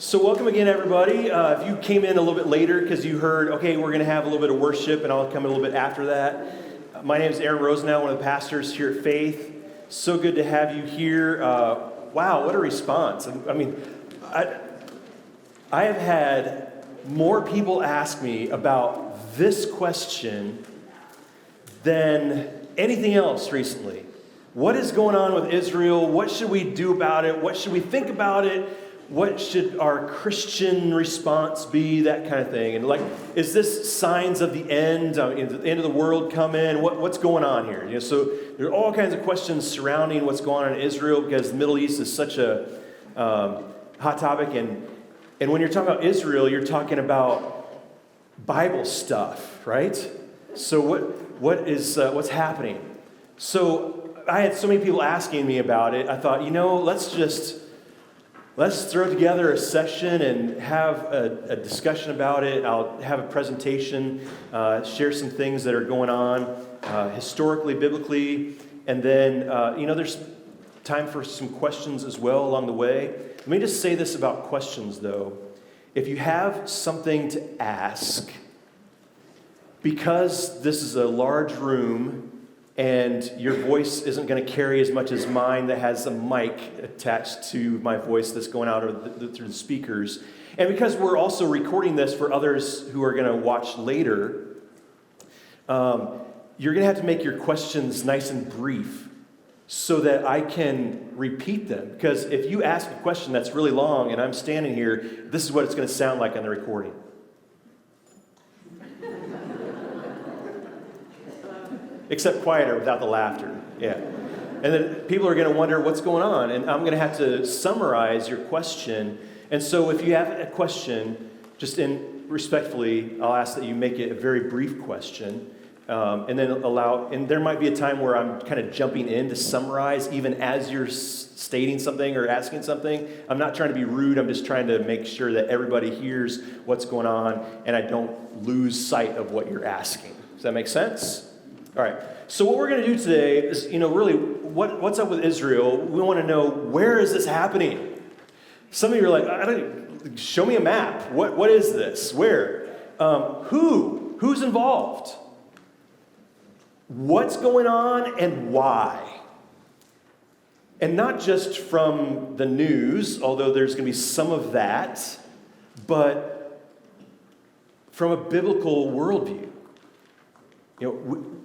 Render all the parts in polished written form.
So welcome again, everybody. If you came in a little bit later because you heard, okay, we're going to have a little bit of worship, and I'll come a little bit after that. My name is Aaron Rosenau, one of the pastors here at Faith. So good to have you here. Wow, what a response. I have had more people ask me about this question than anything else recently. What is going on with Israel? What should we do about it? What should we think about it? What should our Christian response be? That kind of thing. And is this signs of the end? Is the end of the world coming? What's going on here? So there are all kinds of questions surrounding what's going on in Israel because the Middle East is such a hot topic. And when you're talking about Israel, you're talking about Bible stuff, right? So what's happening? So I had so many people asking me about it. I thought, let's throw together a session and have a discussion about it. I'll have a presentation, share some things that are going on historically, biblically, and then, there's time for some questions as well along the way. Let me just say this about questions, though. If you have something to ask, because this is a large room, and your voice isn't going to carry as much as mine that has a mic attached to my voice that's going out through the speakers. And because we're also recording this for others who are going to watch later, you're going to have to make your questions nice and brief so that I can repeat them. Because if you ask a question that's really long and I'm standing here, this is what it's going to sound like on the recording. Except quieter without the laughter. Yeah. And then people are going to wonder what's going on. And I'm going to have to summarize your question. And so if you have a question, respectfully, I'll ask that you make it a very brief question. And there might be a time where I'm kind of jumping in to summarize even as you're stating something or asking something. I'm not trying to be rude. I'm just trying to make sure that everybody hears what's going on and I don't lose sight of what you're asking. Does that make sense? All right, so what we're going to do today is, really, what's up with Israel? We want to know, where is this happening? Some of you are like, show me a map. What is this? Where? Who's involved? What's going on and why? And not just from the news, although there's going to be some of that, but from a biblical worldview.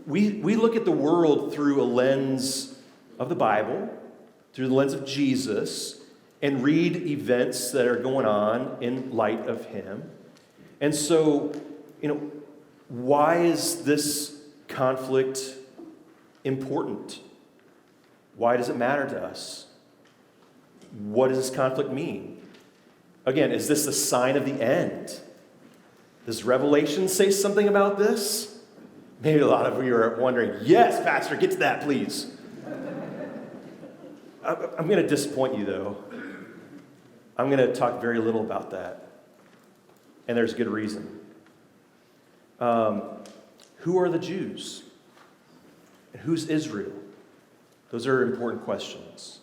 We look at the world through a lens of the Bible, through the lens of Jesus, and read events that are going on in light of Him. And so, why is this conflict important? Why does it matter to us? What does this conflict mean? Again, is this a sign of the end? Does Revelation say something about this? Maybe a lot of you are wondering, yes, Pastor, get to that, please. I'm going to disappoint you, though. I'm going to talk very little about that. And there's good reason. Who are the Jews? And who's Israel? Those are important questions.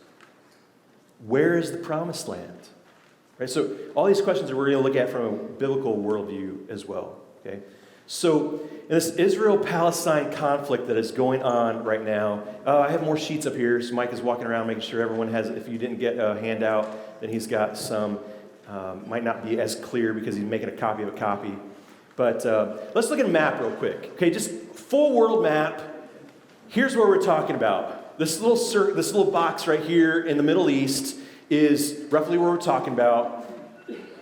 Where is the promised land? Right? So all these questions that we're going to look at from a biblical worldview as well. Okay? So, in this Israel-Palestine conflict that is going on right now, I have more sheets up here. So Mike is walking around making sure everyone has, if you didn't get a handout, then he's got some. Might not be as clear because he's making a copy of a copy. But let's look at a map real quick. Okay, just full world map. Here's what we're talking about. This little box right here in the Middle East is roughly what we're talking about.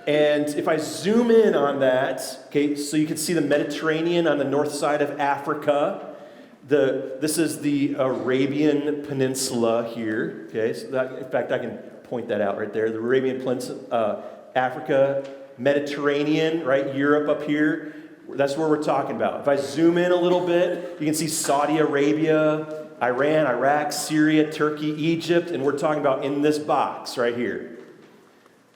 And if I zoom in on that, okay, so you can see the Mediterranean on the north side of Africa. This is the Arabian Peninsula here. Okay, so in fact, I can point that out right there. The Arabian Peninsula, Africa, Mediterranean, right? Europe up here. That's where we're talking about. If I zoom in a little bit, you can see Saudi Arabia, Iran, Iraq, Syria, Turkey, Egypt, and we're talking about in this box right here.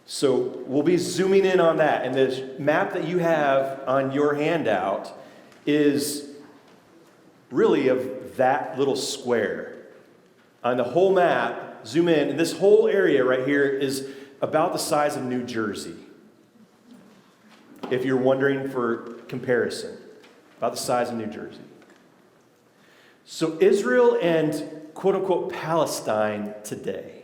So we'll be zooming in on that. And the map that you have on your handout is really of that little square. On the whole map, zoom in, and this whole area right here is about the size of New Jersey. If you're wondering for comparison, about the size of New Jersey. So Israel and quote-unquote Palestine today.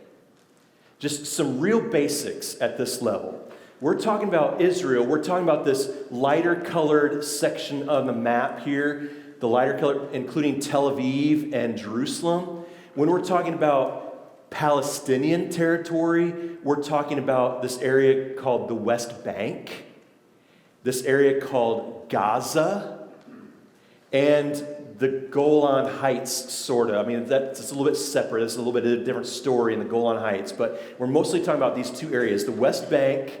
Just some real basics at this level. We're talking about Israel. We're talking about this lighter colored section of the map here, the lighter color, including Tel Aviv and Jerusalem. When we're talking about Palestinian territory, we're talking about this area called the West Bank, this area called Gaza, and the Golan Heights, sort of. I mean, that's a little bit separate. It's a little bit of a different story in the Golan Heights, but we're mostly talking about these two areas, the West Bank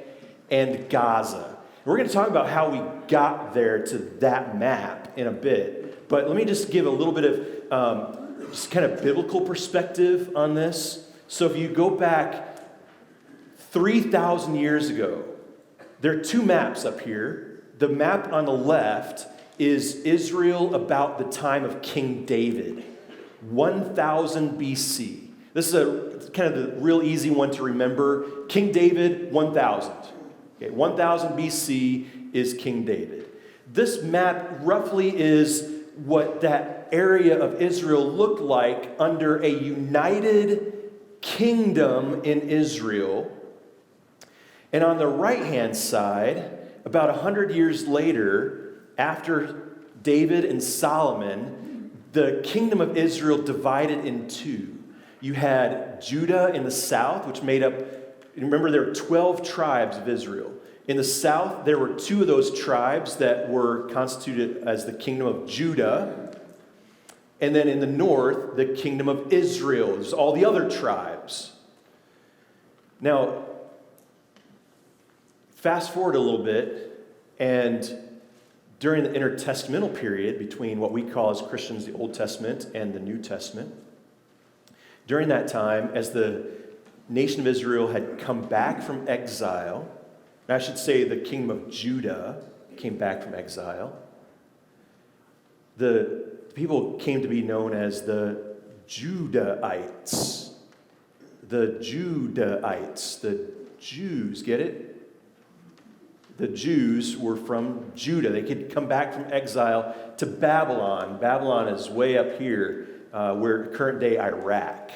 and Gaza. And we're going to talk about how we got there to that map in a bit, but let me just give a little bit of just kind of biblical perspective on this. So if you go back 3,000 years ago, there are two maps up here. The map on the left is Israel about the time of King David, 1000 BC. This is a kind of the real easy one to remember. King David, 1000. Okay, 1000 BC is King David. This map roughly is what that area of Israel looked like under a united kingdom in Israel. And on the right-hand side, about 100 years later, after David and Solomon, the kingdom of Israel divided in two. You had Judah in the south, which made up, remember there were 12 tribes of Israel. In the south, there were two of those tribes that were constituted as the kingdom of Judah. And then in the north, the kingdom of Israel. There's all the other tribes. Now, fast forward a little bit, and during the intertestamental period between what we call as Christians the Old Testament and the New Testament, during that time, as the nation of Israel had come back from exile, and I should say the kingdom of Judah came back from exile, the people came to be known as the Judahites. The Judahites, the Jews, get it? The Jews were from Judah. They could come back from exile to Babylon. Babylon is way up here, where current day Iraq.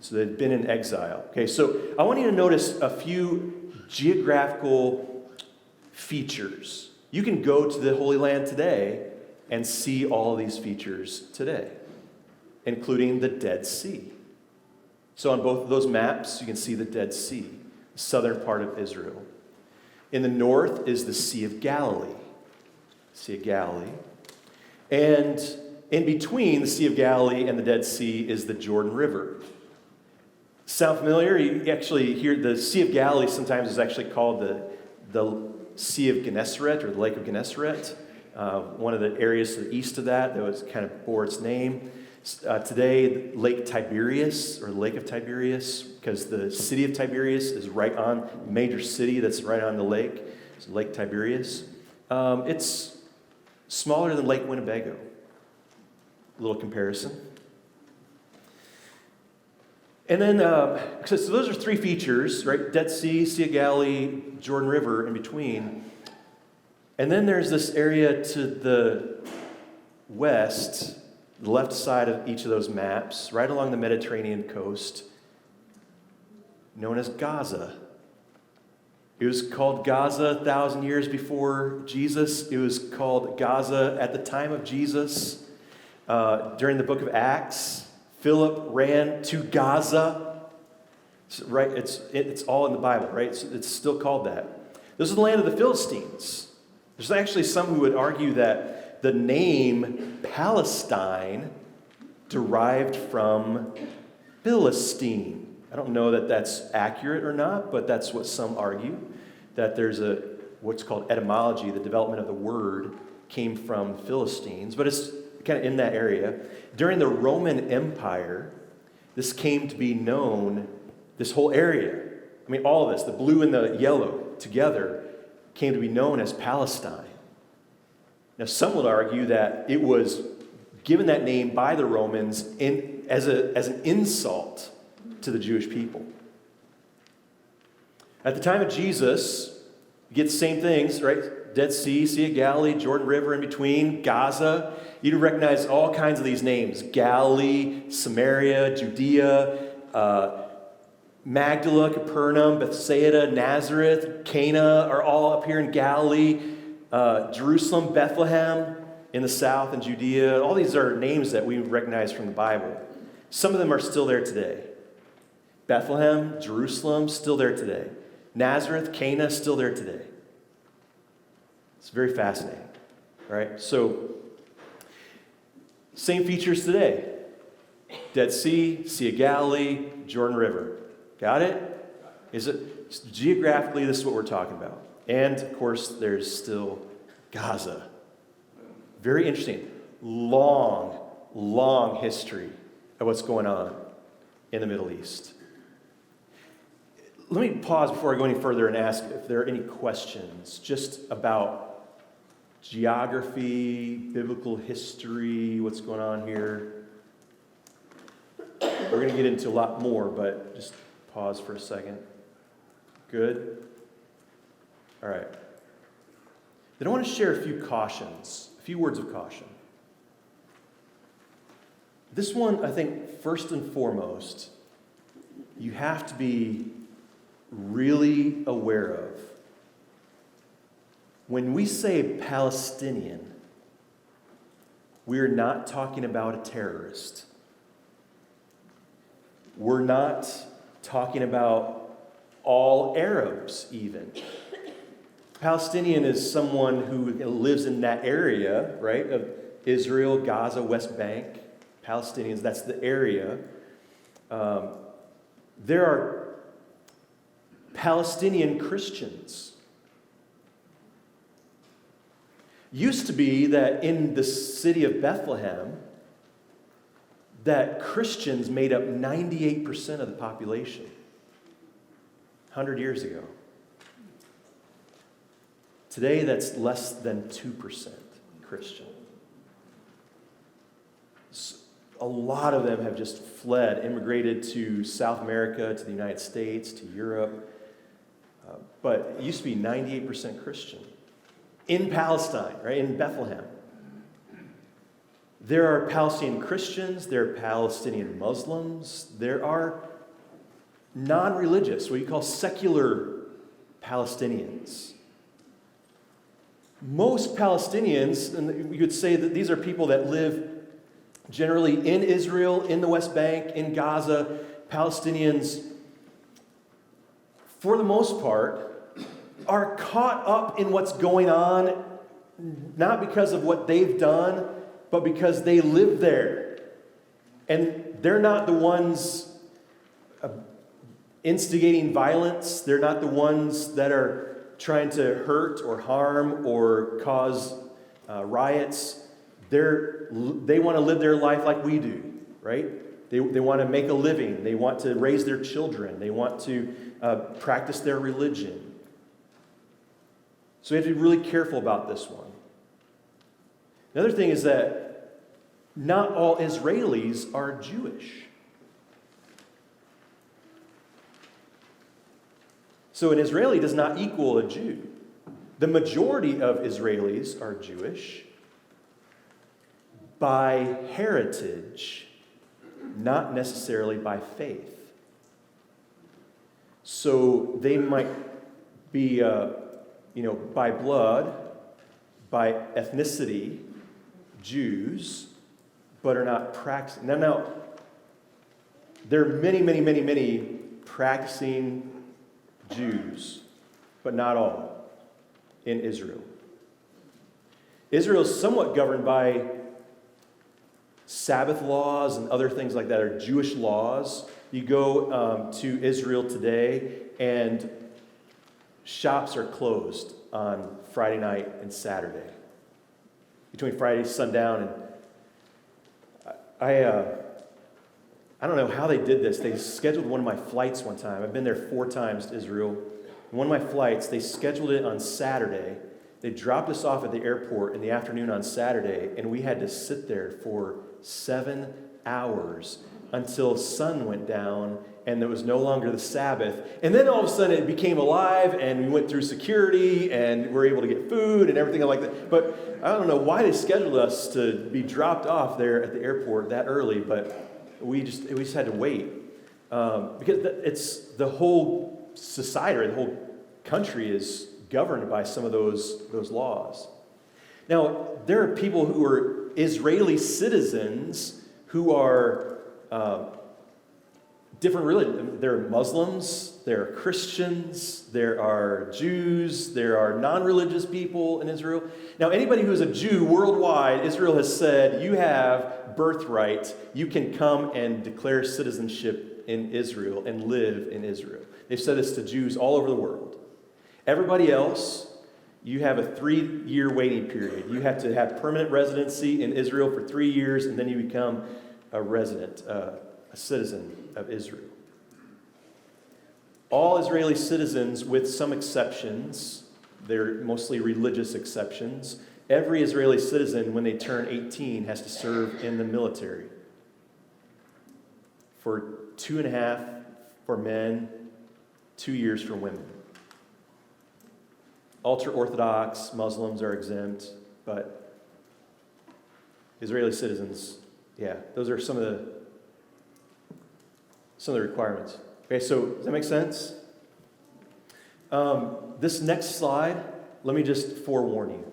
So they'd been in exile. Okay, so I want you to notice a few geographical features. You can go to the Holy Land today and see all of these features today, including the Dead Sea. So on both of those maps, you can see the Dead Sea, the southern part of Israel. In the north is the Sea of Galilee. Sea of Galilee. And in between the Sea of Galilee and the Dead Sea is the Jordan River. Sound familiar? You actually hear the Sea of Galilee sometimes is actually called the Sea of Gennesaret or the Lake of Gennesaret. One of the areas to the east of that was kind of bore its name. Today, Lake Tiberias, or Lake of Tiberias, because the city of Tiberias is right on, major city that's right on the lake. It's Lake Tiberias. It's smaller than Lake Winnebago. A little comparison. And then, so those are three features, right? Dead Sea, Sea of Galilee, Jordan River in between. And then there's this area to the west, the left side of each of those maps, right along the Mediterranean coast, known as Gaza. It was called Gaza 1,000 years before Jesus. It was called Gaza at the time of Jesus. During the book of Acts, Philip ran to Gaza. Right? It's all in the Bible, right? It's still called that. This is the land of the Philistines. There's actually some who would argue that the name Palestine derived from Philistine. I don't know that that's accurate or not, but that's what some argue, that there's what's called etymology, the development of the word came from Philistines, but it's kind of in that area. During the Roman Empire, this came to be known, this whole area, I mean all of this, the blue and the yellow together, came to be known as Palestine. Now, some would argue that it was given that name by the Romans as an insult to the Jewish people. At the time of Jesus, you get the same things, right? Dead Sea, Sea of Galilee, Jordan River in between, Gaza. You'd recognize all kinds of these names. Galilee, Samaria, Judea, Magdala, Capernaum, Bethsaida, Nazareth, Cana are all up here in Galilee. Jerusalem, Bethlehem in the south, and Judea. All these are names that we recognize from the Bible. Some of them are still there today. Bethlehem, Jerusalem, still there today. Nazareth, Cana, still there today. It's very fascinating, right? So, same features today. Dead Sea, Sea of Galilee, Jordan River. Got it? Geographically, this is what we're talking about. And, of course, there's still Gaza. Very interesting. Long history of what's going on in the Middle East. Let me pause before I go any further and ask if there are any questions just about geography, biblical history, what's going on here. We're going to get into a lot more, but just pause for a second. Good? All right. Then I want to share a few cautions, a few words of caution. This one, I think, first and foremost, you have to be really aware of. When we say Palestinian, we're not talking about a terrorist. We're not talking about all Arabs, even. Palestinian is someone who lives in that area, right, of Israel, Gaza, West Bank. Palestinians, that's the area. There are Palestinian Christians. Used to be that in the city of Bethlehem, that Christians made up 98% of the population 100 years ago. Today, that's less than 2% Christian. A lot of them have just fled, immigrated to South America, to the United States, to Europe. But it used to be 98% Christian. In Palestine, right, in Bethlehem. There are Palestinian Christians, there are Palestinian Muslims, there are non-religious, what you call secular Palestinians. Most Palestinians, and you could say that these are people that live generally in Israel, in the West Bank, in Gaza. Palestinians, for the most part, are caught up in what's going on, not because of what they've done, but because they live there. And they're not the ones instigating violence. They're not the ones that are trying to hurt or harm or cause riots. They want to live their life like we do, right? They want to make a living. They want to raise their children. They want to practice their religion. So we have to be really careful about this one. Another thing is that not all Israelis are Jewish. So an Israeli does not equal a Jew. The majority of Israelis are Jewish by heritage, not necessarily by faith. So they might be, by blood, by ethnicity, Jews, but are not practicing. Now, there are many practicing Jews, but not all in Israel. Israel is somewhat governed by Sabbath laws and other things like that, or Jewish laws. You go to Israel today, and shops are closed on Friday night and Saturday. Between Friday sundown and I don't know how they did this. They scheduled one of my flights one time. I've been there 4 times to Israel. And one of my flights, they scheduled it on Saturday. They dropped us off at the airport in the afternoon on Saturday, and we had to sit there for 7 hours until sun went down and there was no longer the Sabbath. And then all of a sudden it became alive, and we went through security, and were able to get food and everything like that. But I don't know why they scheduled us to be dropped off there at the airport that early, but we just had to wait. Because it's the whole society, or the whole country is governed by some of those laws. Now, there are people who are Israeli citizens who are different religions. There are Muslims, there are Christians, there are Jews, there are non-religious people in Israel. Now, anybody who is a Jew worldwide, Israel has said, you have birthright. You can come and declare citizenship in Israel and live in Israel. They've said this to Jews all over the world. Everybody else, you have a 3-year waiting period. You have to have permanent residency in Israel for 3 years, and then you become a resident, a citizen of Israel. All Israeli citizens, with some exceptions, they're mostly religious exceptions, every Israeli citizen, when they turn 18, has to serve in the military for 2.5 for men, 2 years for women. Ultra-Orthodox Muslims are exempt, but Israeli citizens, yeah, those are some of the requirements. Okay, so does that make sense? This next slide, let me just forewarn you.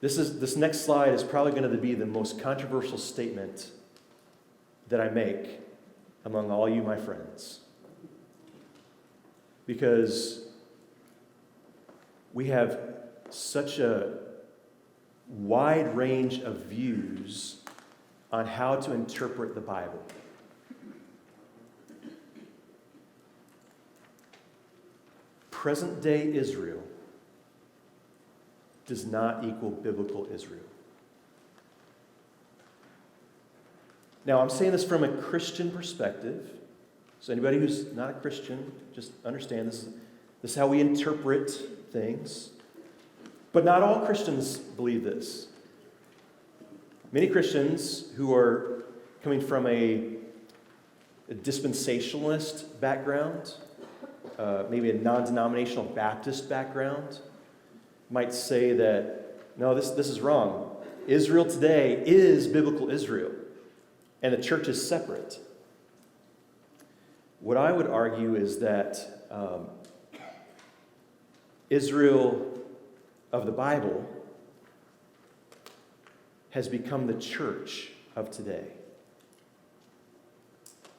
This next slide is probably going to be the most controversial statement that I make among all you, my friends. Because we have such a wide range of views on how to interpret the Bible. Present-day Israel does not equal biblical Israel. Now, I'm saying this from a Christian perspective. So anybody who's not a Christian, just understand this is how we interpret things. But not all Christians believe this. Many Christians who are coming from a dispensationalist background, maybe a non-denominational Baptist background, might say that, no, this is wrong. Israel today is biblical Israel, and the church is separate. What I would argue is that Israel of the Bible has become the church of today.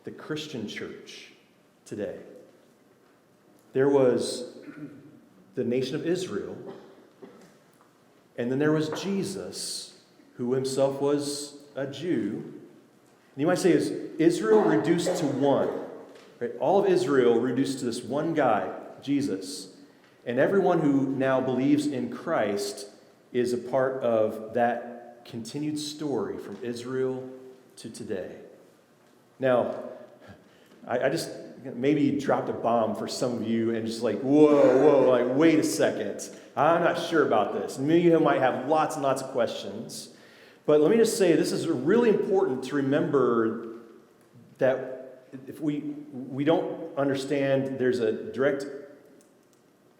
The Christian church today. There was the nation of Israel, and then there was Jesus, who himself was a Jew. And you might say, is Israel reduced to one? Right? All of Israel reduced to this one guy, Jesus. And everyone who now believes in Christ is a part of that continued story from Israel to today. Now, I just maybe dropped a bomb for some of you and just like, whoa, like, wait a second. I'm not sure about this. And many of you might have lots and lots of questions. But let me just say, this is really important to remember that if we don't understand there's a direct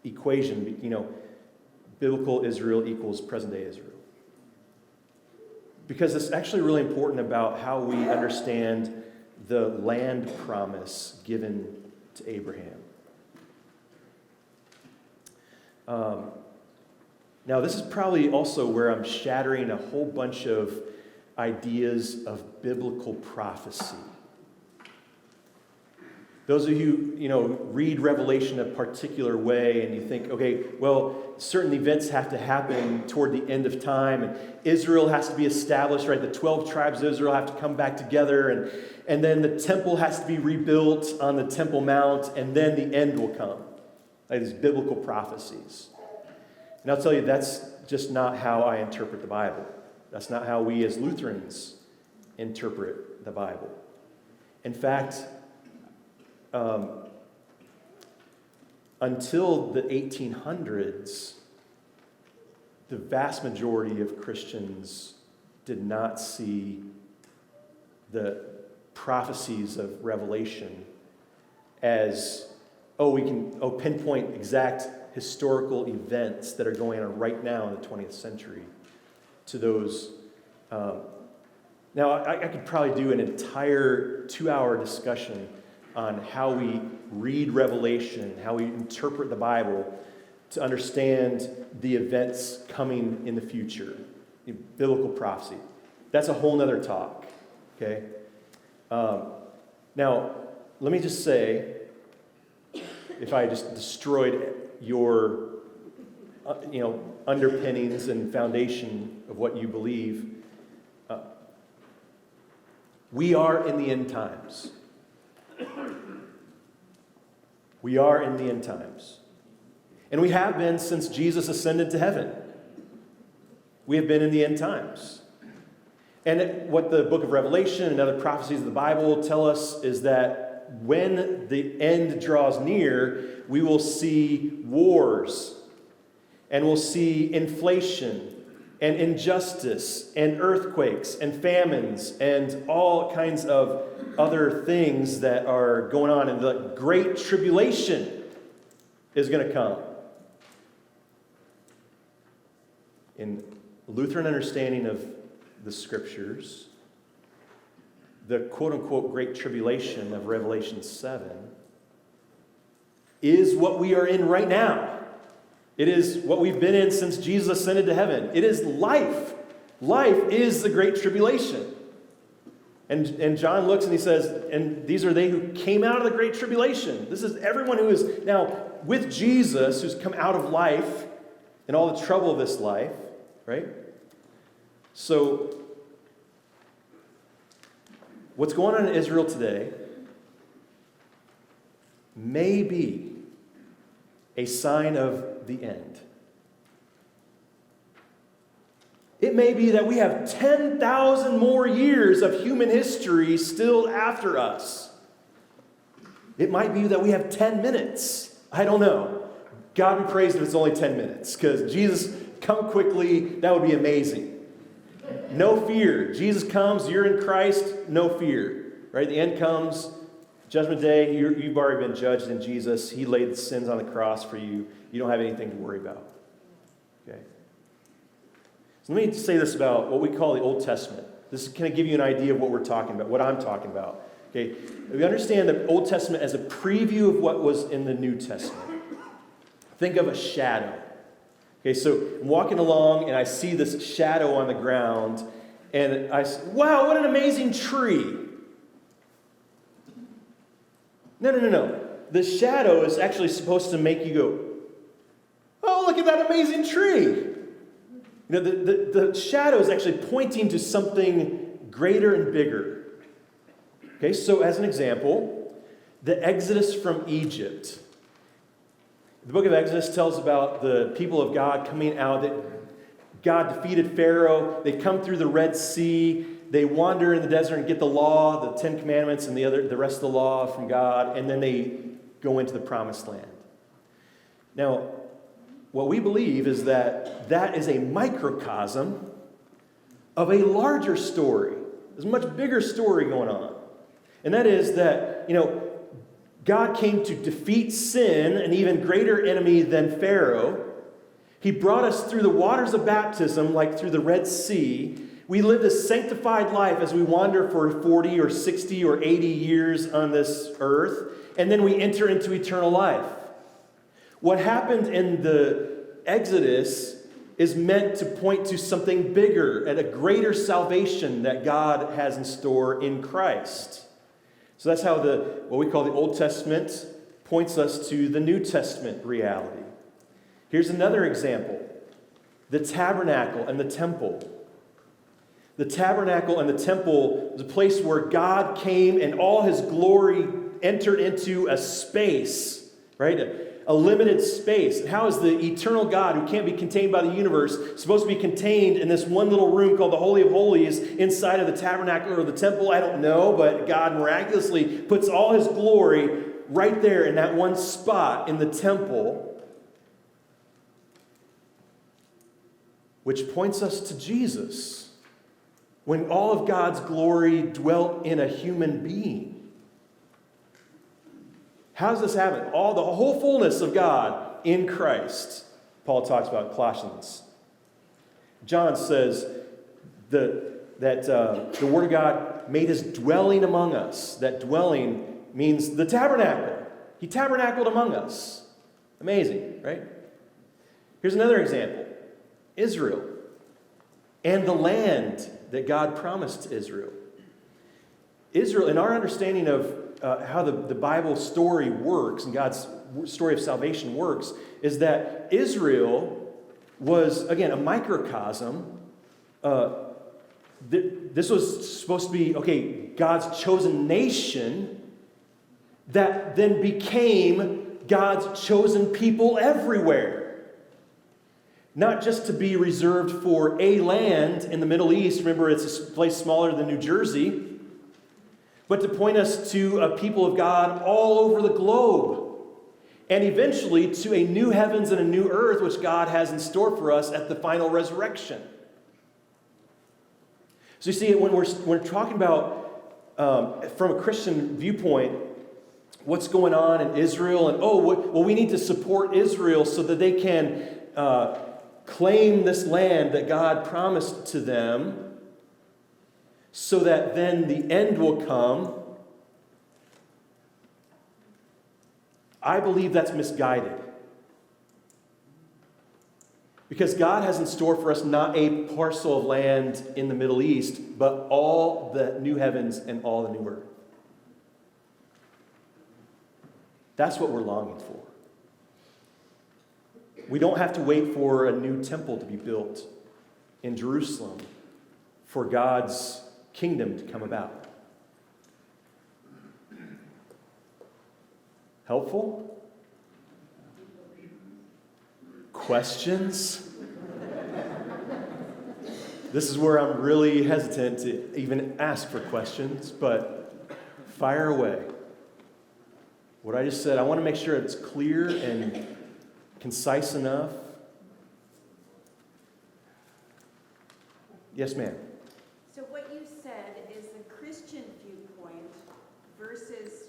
equation, biblical Israel equals present-day Israel. Because it's actually really important about how we understand the land promise given to Abraham. Now, this is probably also where I'm shattering a whole bunch of ideas of biblical prophecy. Those of you, read Revelation a particular way and you think, okay, well, certain events have to happen toward the end of time, and Israel has to be established, right? The 12 tribes of Israel have to come back together, and then the temple has to be rebuilt on the Temple Mount, and then the end will come. Like these biblical prophecies. And I'll tell you, that's just not how I interpret the Bible. That's not how we as Lutherans interpret the Bible. In fact, until the 1800s, the vast majority of Christians did not see the prophecies of Revelation as, we can pinpoint exact historical events that are going on right now in the 20th century to those. Now, I could probably do an entire 2-hour discussion on how we read Revelation, how we interpret the Bible to understand the events coming in the future, biblical prophecy. That's a whole nother talk, okay? Now, let me just say, if I just destroyed your underpinnings and foundation of what you believe, we are in the end times. We are in the end times. And we have been since Jesus ascended to heaven. We have been in the end times. And what the book of Revelation and other prophecies of the Bible tell us is that when the end draws near, we will see wars, and we'll see inflation, and injustice, and earthquakes, and famines, and all kinds of other things that are going on. And the Great Tribulation is going to come. In Lutheran understanding of the Scriptures, the quote-unquote Great Tribulation of Revelation 7 is what we are in right now. It is what we've been in since Jesus ascended to heaven. It is life. Life is the Great Tribulation. And John looks and he says, and these are they who came out of the Great Tribulation. This is everyone who is now with Jesus, who's come out of life and all the trouble of this life, right? So, what's going on in Israel today may be a sign of the end. It may be that we have 10,000 more years of human history still after us. It might be that we have 10 minutes. I don't know. God be praised if it's only 10 minutes, because Jesus, come quickly, that would be amazing. No fear. Jesus comes, you're in Christ, no fear. Right? The end comes, Judgment Day, you've already been judged in Jesus. He laid the sins on the cross for you. You don't have anything to worry about. Okay? So let me say this about what we call the Old Testament. This is kind of give you an idea of what we're talking about, what I'm talking about. Okay? We understand the Old Testament as a preview of what was in the New Testament. Think of a shadow. Okay, so I'm walking along and I see this shadow on the ground, and I say, wow, what an amazing tree. No. The shadow is actually supposed to make you go, oh, look at that amazing tree. The shadow is actually pointing to something greater and bigger. Okay, so as an example, the Exodus from Egypt. The book of Exodus tells about the people of God coming out, that God defeated Pharaoh. They come through the Red Sea. They wander in the desert and get the law, the 10 Commandments, and the rest of the law from God, and then they go into the Promised Land. Now, what we believe is that that is a microcosm of a larger story. There's a much bigger story going on. And that is that, God came to defeat sin, an even greater enemy than Pharaoh. He brought us through the waters of baptism, like through the Red Sea. We live this sanctified life as we wander for 40 or 60 or 80 years on this earth, and then we enter into eternal life. What happened in the Exodus is meant to point to something bigger and a greater salvation that God has in store in Christ. So that's how what we call the Old Testament points us to the New Testament reality. Here's another example. The tabernacle and the temple. The tabernacle and the temple was a place where God came and all his glory entered into a space, right? A limited space. How is the eternal God, who can't be contained by the universe, supposed to be contained in this one little room called the Holy of Holies inside of the tabernacle or the temple? I don't know, but God miraculously puts all his glory right there in that one spot in the temple, which points us to Jesus. when all of God's glory dwelt in a human being? How does this happen? The whole fullness of God in Christ, Paul talks about in Colossians. John says that the Word of God made his dwelling among us. That dwelling means the tabernacle. He tabernacled among us. Amazing, right? Here's another example. Israel and the land that God promised to Israel. Israel, in our understanding of how the Bible story works and God's story of salvation works, is that Israel was, again, a microcosm. This was supposed to be, God's chosen nation that then became God's chosen people everywhere. Not just to be reserved for a land in the Middle East. Remember, it's a place smaller than New Jersey. But to point us to a people of God all over the globe. And eventually to a new heavens and a new earth, which God has in store for us at the final resurrection. So you see, when we're talking about, from a Christian viewpoint, what's going on in Israel, and we need to support Israel so that they can claim this land that God promised to them, so that then the end will come. I believe that's misguided. Because God has in store for us not a parcel of land in the Middle East, but all the new heavens and all the new earth. That's what we're longing for. We don't have to wait for a new temple to be built in Jerusalem for God's kingdom to come about. Helpful? Questions? This is where I'm really hesitant to even ask for questions, but fire away. What I just said, I want to make sure it's clear and concise enough. Yes, ma'am. So what you said is the Christian viewpoint versus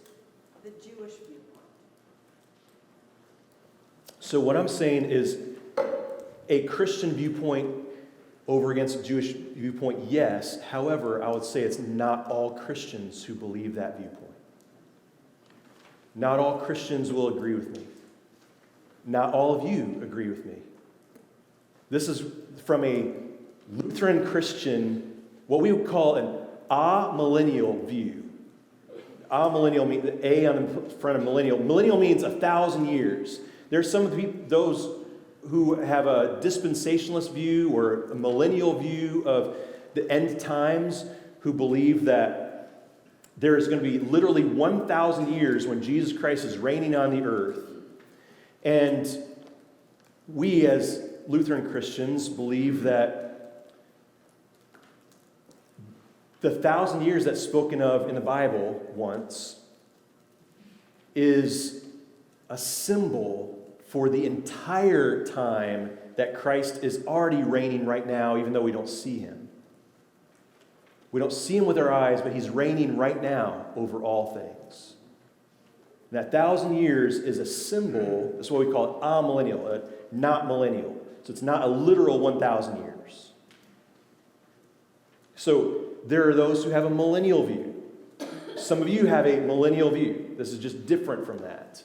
the Jewish viewpoint. So what I'm saying is a Christian viewpoint over against a Jewish viewpoint, yes. However, I would say it's not all Christians who believe that viewpoint. Not all Christians will agree with me. Not all of you agree with me. This is from a Lutheran Christian, what we would call an amillennial view. Amillennial means the A on the front of millennial. Millennial means 1,000 years. There's some of the people, those who have a dispensationalist view or a millennial view of the end times, who believe that there is going to be literally 1,000 years when Jesus Christ is reigning on the earth. And we as Lutheran Christians believe that the 1,000 years that's spoken of in the Bible once is a symbol for the entire time that Christ is already reigning right now, even though we don't see him. We don't see him with our eyes, but he's reigning right now over all things. And that 1,000 years is a symbol. That's what we call it, amillennial, not millennial. So it's not a literal 1,000 years. So there are those who have a millennial view. Some of you have a millennial view. This is just different from that.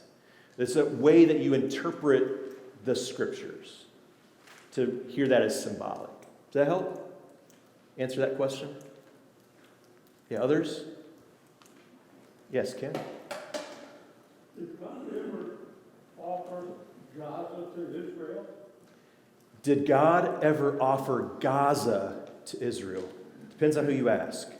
It's a way that you interpret the scriptures. To hear that as symbolic. Does that help answer that question? Yeah, others? Yes, Ken? Did God ever offer Gaza to Israel? Did God ever offer Gaza to Israel? Depends on who you ask.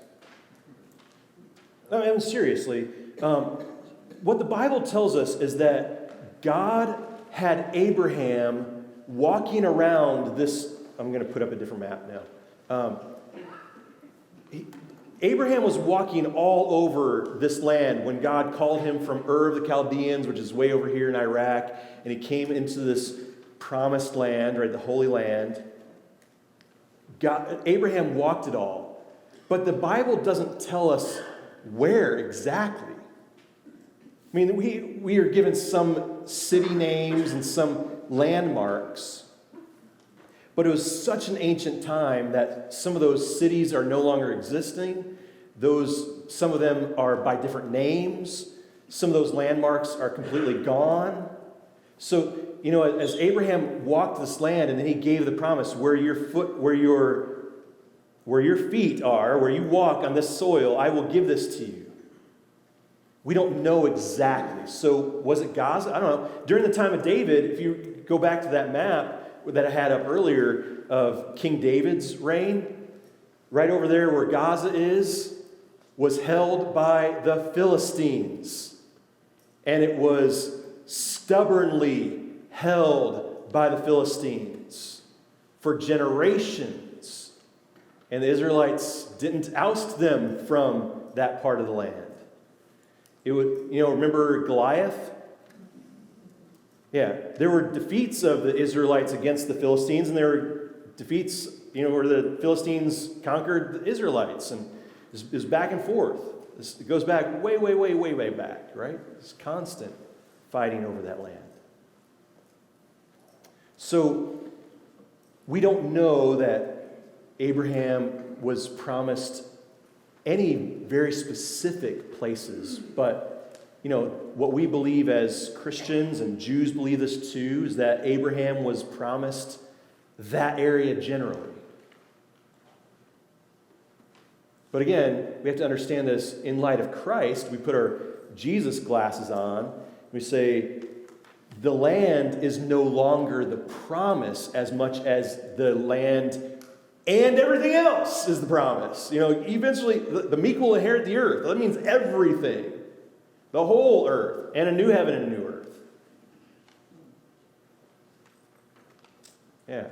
I mean, seriously, what the Bible tells us is that God had Abraham walking around this. I'm going to put up a different map now. Abraham was walking all over this land when God called him from Ur of the Chaldeans, which is way over here in Iraq, and he came into this promised land, right, the Holy Land. Abraham walked it all. But the Bible doesn't tell us where exactly. I mean, we are given some city names and some landmarks, but it was such an ancient time that some of those cities are no longer existing. Some of them are by different names. Some of those landmarks are completely gone. So, as Abraham walked this land and then he gave the promise, where your feet are, where you walk on this soil, I will give this to you. We don't know exactly. So was it Gaza? I don't know. During the time of David, if you go back to that map that I had up earlier of King David's reign, right over there where Gaza is, was held by the Philistines. And it was stubbornly held by the Philistines for generations. And the Israelites didn't oust them from that part of the land. It would, remember Goliath? Yeah, there were defeats of the Israelites against the Philistines, and there were defeats, where the Philistines conquered the Israelites, and it was back and forth. It goes back way, way, way, way, way back, right? It's constant fighting over that land. So we don't know that Abraham was promised any very specific places, but what we believe as Christians, and Jews believe this too, is that Abraham was promised that area generally. But again, we have to understand this in light of Christ. We put our Jesus glasses on. We say the land is no longer the promise as much as the land and everything else is the promise. Eventually the meek will inherit the earth. That means everything. The whole earth. And a new heaven and a new earth. Yeah.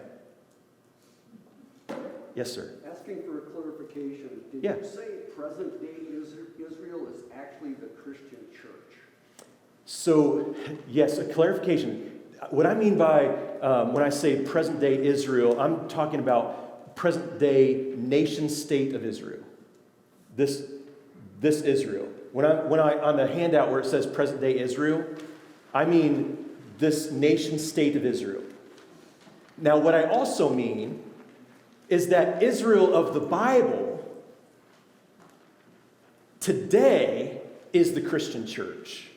Yes, sir. Asking for a clarification. Did Yeah. you say present-day Israel is actually the Christian church? So, yes, a clarification. What I mean by when I say present-day Israel, I'm talking about present-day nation-state of Israel. This Israel. When I on the handout where it says present-day Israel, I mean this nation-state of Israel. Now, what I also mean is that Israel of the Bible today is the Christian church.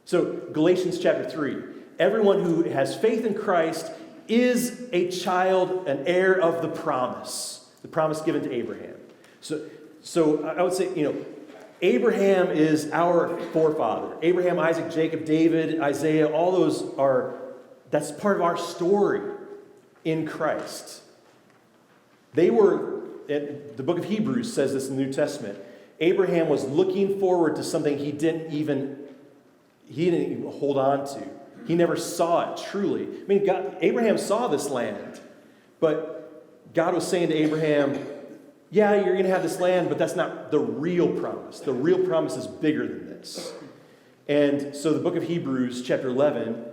So, Galatians chapter 3. Everyone who has faith in Christ is a child, an heir of the promise given to Abraham. So I would say, Abraham is our forefather. Abraham, Isaac, Jacob, David, Isaiah, all those that's part of our story in Christ. They were, the book of Hebrews says this in the New Testament, Abraham was looking forward to something he didn't even hold on to. He never saw it truly. I mean, Abraham saw this land, but God was saying to Abraham, yeah, you're going to have this land, but that's not the real promise. The real promise is bigger than this. And so the book of Hebrews, chapter 11,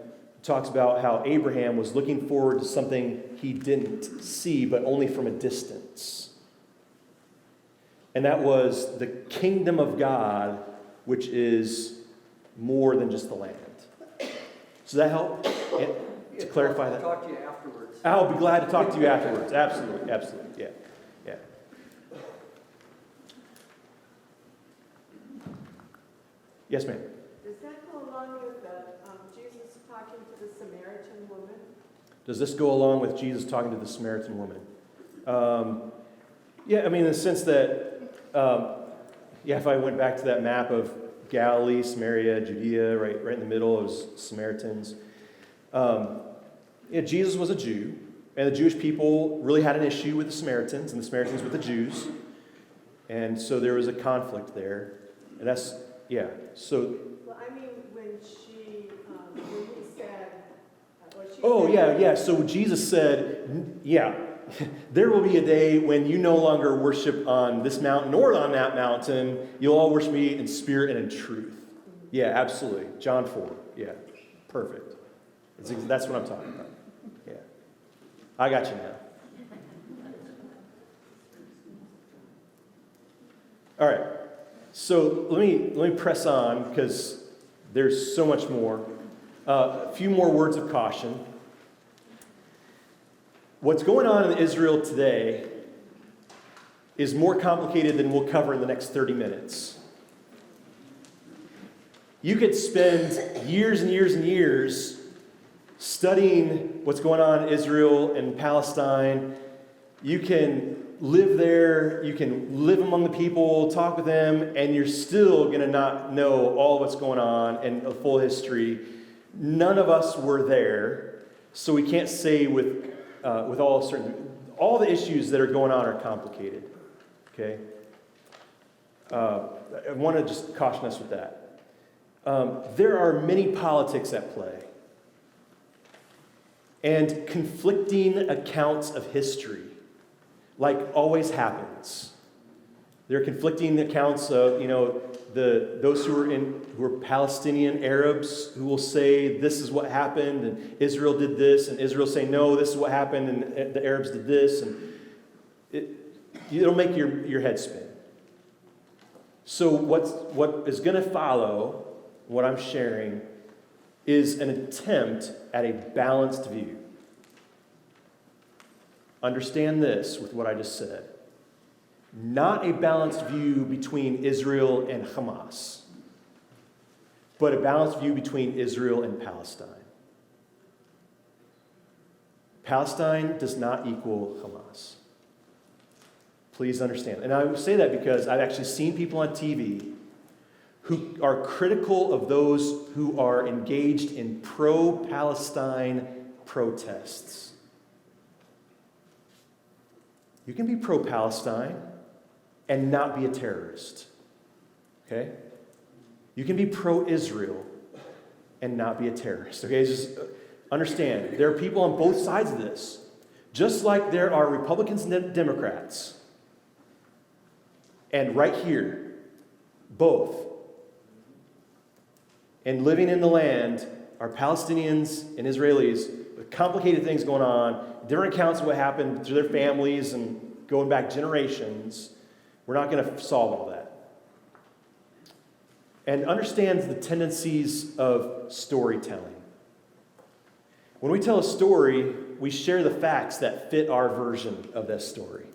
talks about how Abraham was looking forward to something he didn't see, but only from a distance. And that was the kingdom of God, which is more than just the land. Does that help to clarify that? I'll talk to you afterwards. I'll be glad to talk to you afterwards. Absolutely, absolutely. Yeah. Yes, ma'am. Does that go along with Jesus talking to the Samaritan woman? Does this go along with Jesus talking to the Samaritan woman? Yeah, I mean, in the sense that, if I went back to that map of Galilee, Samaria, Judea, right in the middle, it was Samaritans. Jesus was a Jew, and the Jewish people really had an issue with the Samaritans, and the Samaritans with the Jews. And so there was a conflict there. And that's, yeah. So. Well, I mean, when he said, So Jesus said, there will be a day when you no longer worship on this mountain or on that mountain. You'll all worship me in spirit and in truth. Yeah, absolutely. John 4. Yeah, perfect. That's what I'm talking about. Yeah. I got you now. All right. So let me press on because there's so much more. A few more words of caution. What's going on in Israel today is more complicated than we'll cover in the next 30 minutes. You could spend years and years and years studying what's going on in Israel and Palestine. You can live there, you can live among the people, talk with them, and you're still going to not know all what's going on and the full history. None of us were there, so we can't say with all certainty. All the issues that are going on are complicated. Okay? I want to just caution us with that. There are many politics at play and conflicting accounts of history, like always happens. There are conflicting accounts of, those who are Palestinian Arabs who will say this is what happened and Israel did this, and Israel say no, this is what happened and the Arabs did this, and it'll make your head spin. So what is going to follow, what I'm sharing, is an attempt at a balanced view. Understand this with what I just said. Not a balanced view between Israel and Hamas, but a balanced view between Israel and Palestine. Palestine does not equal Hamas. Please understand. And I say that because I've actually seen people on TV who are critical of those who are engaged in pro-Palestine protests. You can be pro-Palestine and not be a terrorist. Okay? You can be pro-Israel and not be a terrorist. Okay? Just understand, there are people on both sides of this. Just like there are Republicans and Democrats. And right here, both. And living in the land are Palestinians and Israelis with complicated things going on, different accounts of what happened to their families and going back generations. We're not going to solve all that. And understand the tendencies of storytelling. When we tell a story, we share the facts that fit our version of that story.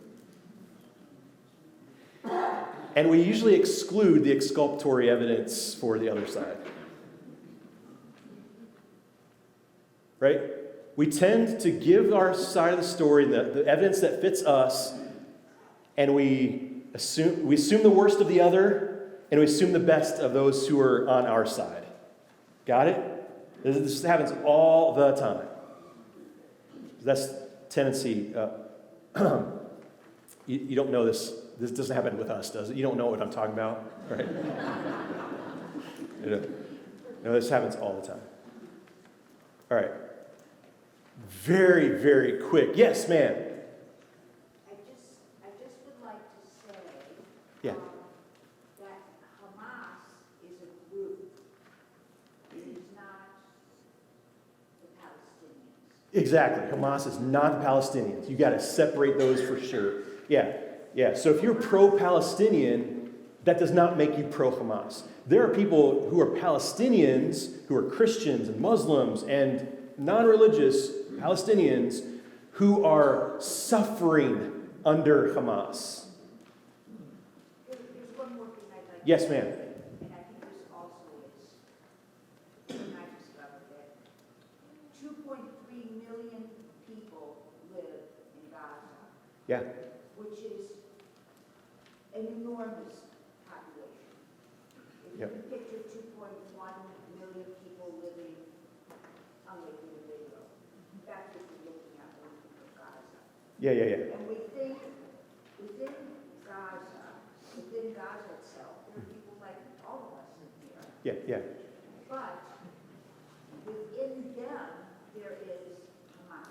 And we usually exclude the exculpatory evidence for the other side. Right? We tend to give our side of the story the evidence that fits us, and we assume the worst of the other, and we assume the best of those who are on our side. Got it? This happens all the time. That's tendency. You don't know this. This doesn't happen with us, does it? You don't know what I'm talking about, right? No, this happens all the time. All right. Very, very quick. Yes, ma'am. I just would like to say Yeah. that Hamas is a group. It is not the Palestinians. Exactly. Hamas is not the Palestinians. You got to separate those for sure. Yeah. So if you're pro-Palestinian, that does not make you pro-Hamas. There are people who are Palestinians, who are Christians and Muslims and non-religious Palestinians who are suffering under Hamas. There's one more thing I'd like Yes, to ma'am. say, and I think this also is, when I discovered that 2.3 million people live in Gaza, Yeah. which is an enormous population. If Yep. you picture 2.1 million people living on the video, that's what you're looking at when you think of Gaza. Yeah. And we think within Gaza itself, there are people like all of us in here. Yeah. But within them, there is Hamas.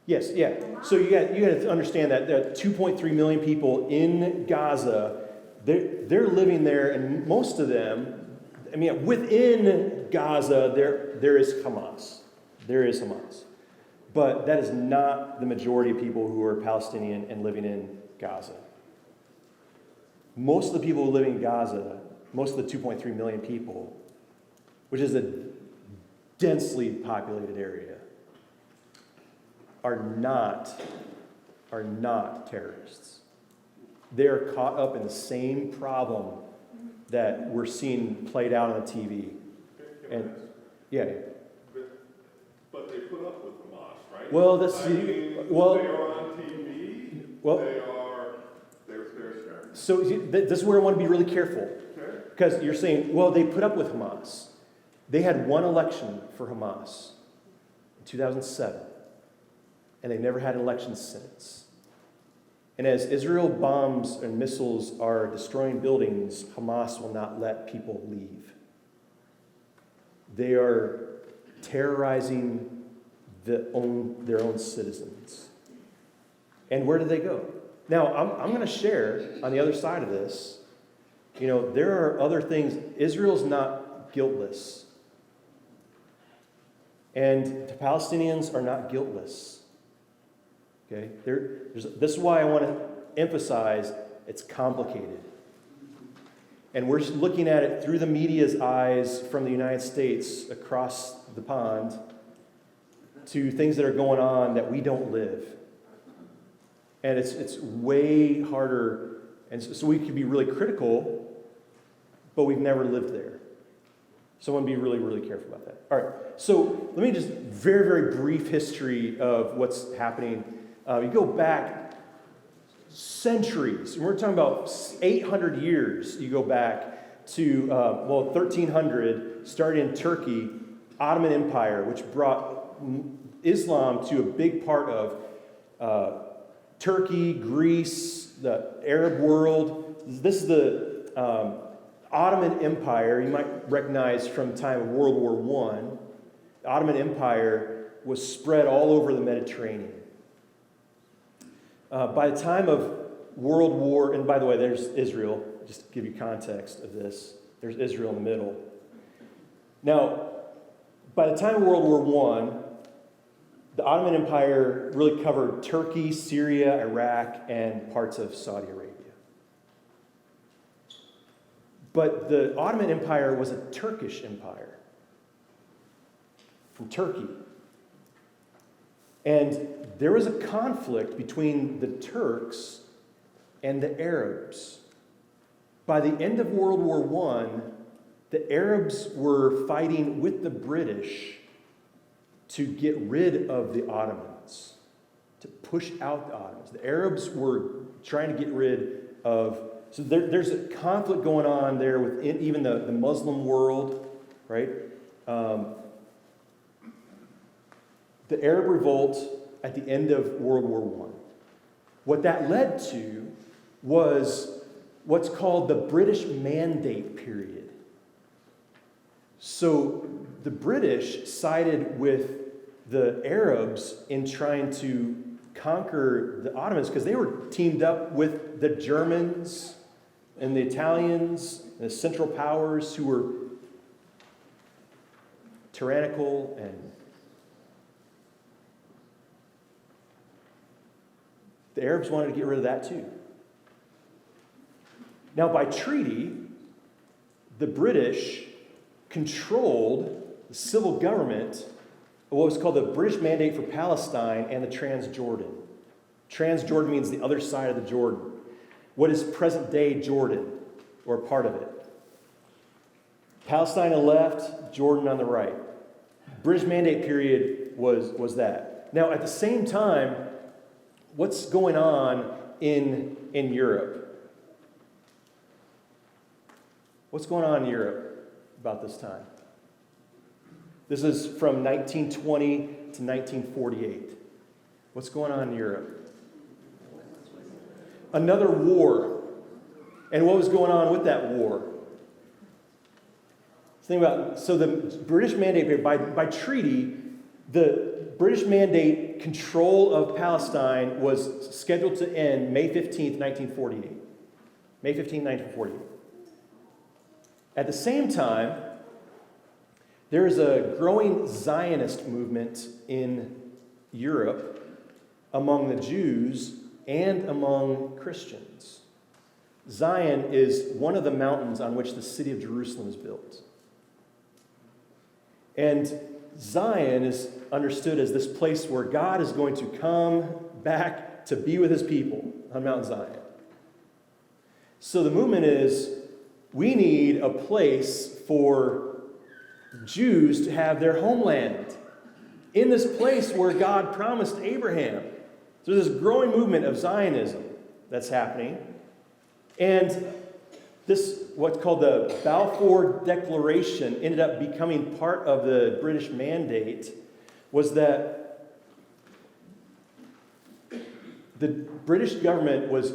Yes, yeah. So you got to understand that there are 2.3 million people in Gaza. They're living there, and most of them, within Gaza, there is Hamas. There is Hamas. But that is not the majority of people who are Palestinian and living in Gaza. most of the people living in Gaza, most of the 2.3 million people, which is a densely populated area, are not terrorists. They are caught up in the same problem that we're seeing played out on the TV. And yeah. But they put up with Hamas, right? Well, that's I mean, well. they are on TV. Well, they're so this is where I want to be really careful, because you're saying, well, they put up with Hamas. They had one election for Hamas in 2007, and they've never had an election since. And as Israel bombs and missiles are destroying buildings, Hamas will not let people leave. They are terrorizing their own citizens. And where do they go? Now, I'm going to share on the other side of this, there are other things. Israel's not guiltless. And the Palestinians are not guiltless. Okay? This is why I want to emphasize it's complicated. And we're looking at it through the media's eyes from the United States across the pond to things that are going on that we don't live. And it's way harder. And so we can be really critical, but we've never lived there. So I want to be really, really careful about that. All right. So let me just very, very brief history of what's happening. You go back centuries. We're talking about 800 years. You go back to, 1300, started in Turkey, Ottoman Empire, which brought Islam to a big part of Turkey, Greece, the Arab world. This is the Ottoman Empire. You might recognize from the time of World War I. The Ottoman Empire was spread all over the Mediterranean. By the time of World War, and by the way, there's Israel, just to give you context of this. There's Israel in the middle. Now, by the time of World War I, the Ottoman Empire really covered Turkey, Syria, Iraq, and parts of Saudi Arabia. But the Ottoman Empire was a Turkish empire from Turkey. And there was a conflict between the Turks and the Arabs. By the end of World War I, the Arabs were fighting with the British to get rid of the Ottomans, to push out the Ottomans. The Arabs were trying to get rid of... So there's a conflict going on there within even the Muslim world, right? The Arab revolt at the end of World War I. What that led to was what's called the British Mandate period. So the British sided with the Arabs in trying to conquer the Ottomans because they were teamed up with the Germans and the Italians and the Central Powers who were tyrannical, and the Arabs wanted to get rid of that too. Now, by treaty, the British controlled the civil government of what was called the British Mandate for Palestine and the Transjordan. Transjordan means the other side of the Jordan. What is present-day Jordan, or part of it? Palestine on the left, Jordan on the right. British Mandate period was that. Now, at the same time, what's going on in Europe? What's going on in Europe about this time? This is from 1920 to 1948. What's going on in Europe? Another war. And what was going on with that war? Think about, so the British Mandate period, by treaty, the British Mandate control of Palestine was scheduled to end May 15th, 1948. May 15th, 1948. At the same time, there is a growing Zionist movement in Europe among the Jews and among Christians. Zion is one of the mountains on which the city of Jerusalem is built. And Zion is understood as this place where God is going to come back to be with his people on Mount Zion. So the movement is, we need a place for Jews to have their homeland in this place where God promised Abraham. So there's this growing movement of Zionism that's happening. And this, what's called the Balfour Declaration, ended up becoming part of the British mandate, was that the British government was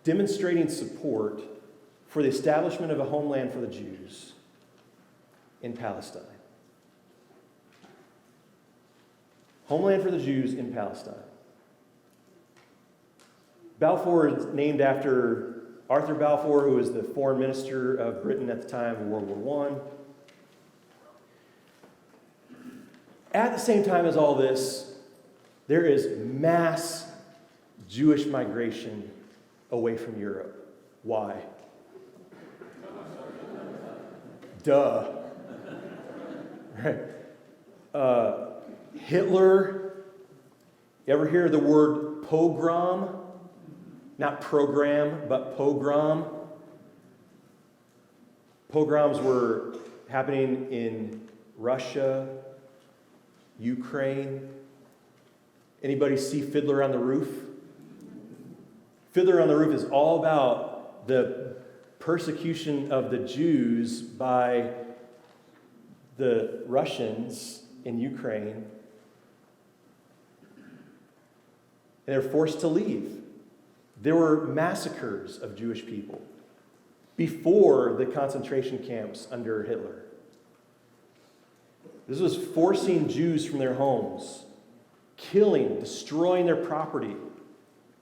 demonstrating support for the establishment of a homeland for the Jews in Palestine. Homeland for the Jews in Palestine. Balfour is named after Arthur Balfour, who was the foreign minister of Britain at the time of World War I. At the same time as all this, there is mass Jewish migration away from Europe. Why? Duh. Right. Hitler, you ever hear the word pogrom? Not program, but pogrom. Pogroms were happening in Russia, Ukraine. Anybody see Fiddler on the Roof? Fiddler on the Roof is all about the persecution of the Jews by the Russians in Ukraine. And they're forced to leave. There were massacres of Jewish people before the concentration camps under Hitler. This was forcing Jews from their homes, killing, destroying their property.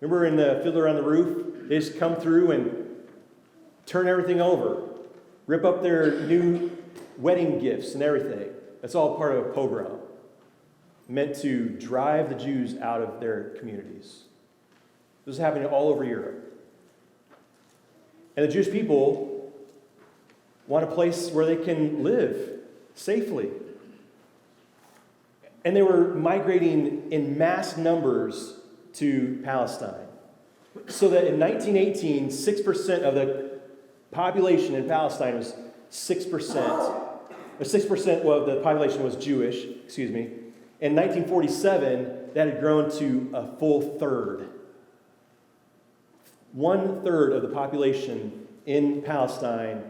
Remember in the Fiddler on the Roof? They just come through and turn everything over, rip up their new wedding gifts and everything. That's all part of a pogrom, meant to drive the Jews out of their communities. This is happening all over Europe. And the Jewish people want a place where they can live safely. And they were migrating in mass numbers to Palestine. So that in 1918, 6% of the population in Palestine was 6%. Or 6% of the population was Jewish, In 1947, that had grown to a full third. 1/3 of the population in Palestine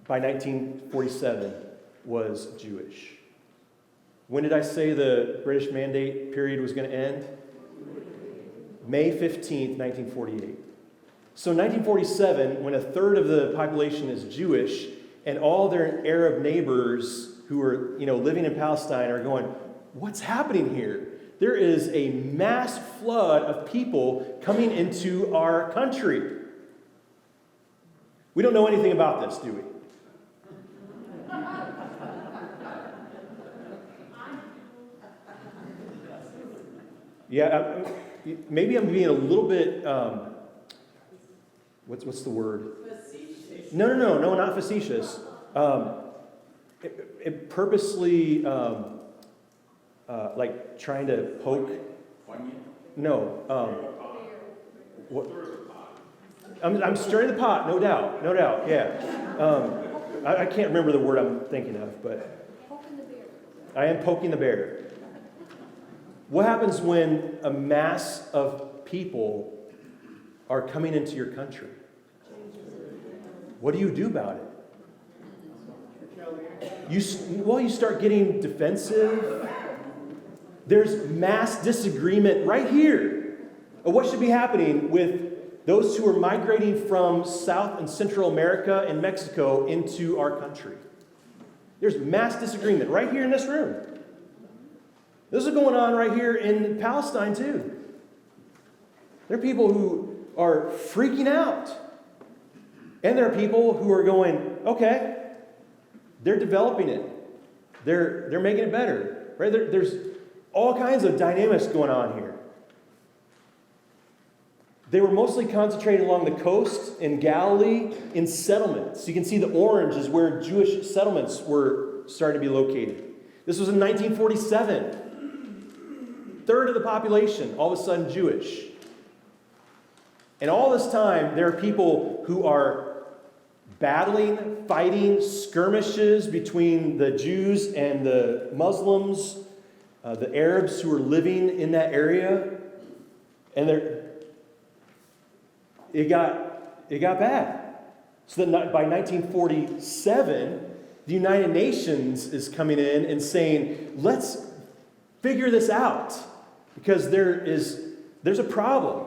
by 1947 was Jewish. When did I say the British Mandate period was going to end? May 15th, 1948. So 1947, when 1/3 of the population is Jewish, and all their Arab neighbors who are, living in Palestine are going, what's happening here? There is a mass flood of people coming into our country. We don't know anything about this, do we? Yeah, maybe I'm being a little bit, what's the word? Facetious. No, not facetious. It purposely, like trying to poke. No. What? I'm stirring the pot, no doubt, yeah. I can't remember the word I'm thinking of, but Poking the bear. I am poking the bear. What happens when a mass of people are coming into your country? What do you do about it? You start getting defensive. There's mass disagreement right here of what should be happening with those who are migrating from South and Central America and Mexico into our country. There's mass disagreement right here in this room. This is going on right here in Palestine too. There are people who are freaking out. And there are people who are going, okay, they're developing it. They're making it better. Right? There's all kinds of dynamics going on here. They were mostly concentrated along the coast in Galilee in settlements. You can see the orange is where Jewish settlements were starting to be located. This was in 1947. Third of the population, all of a sudden Jewish. And all this time, there are people who are battling, fighting, skirmishes between the Jews and the Muslims, the Arabs who are living in that area. And it got bad. So that by 1947, the United Nations is coming in and saying, let's figure this out because there's a problem.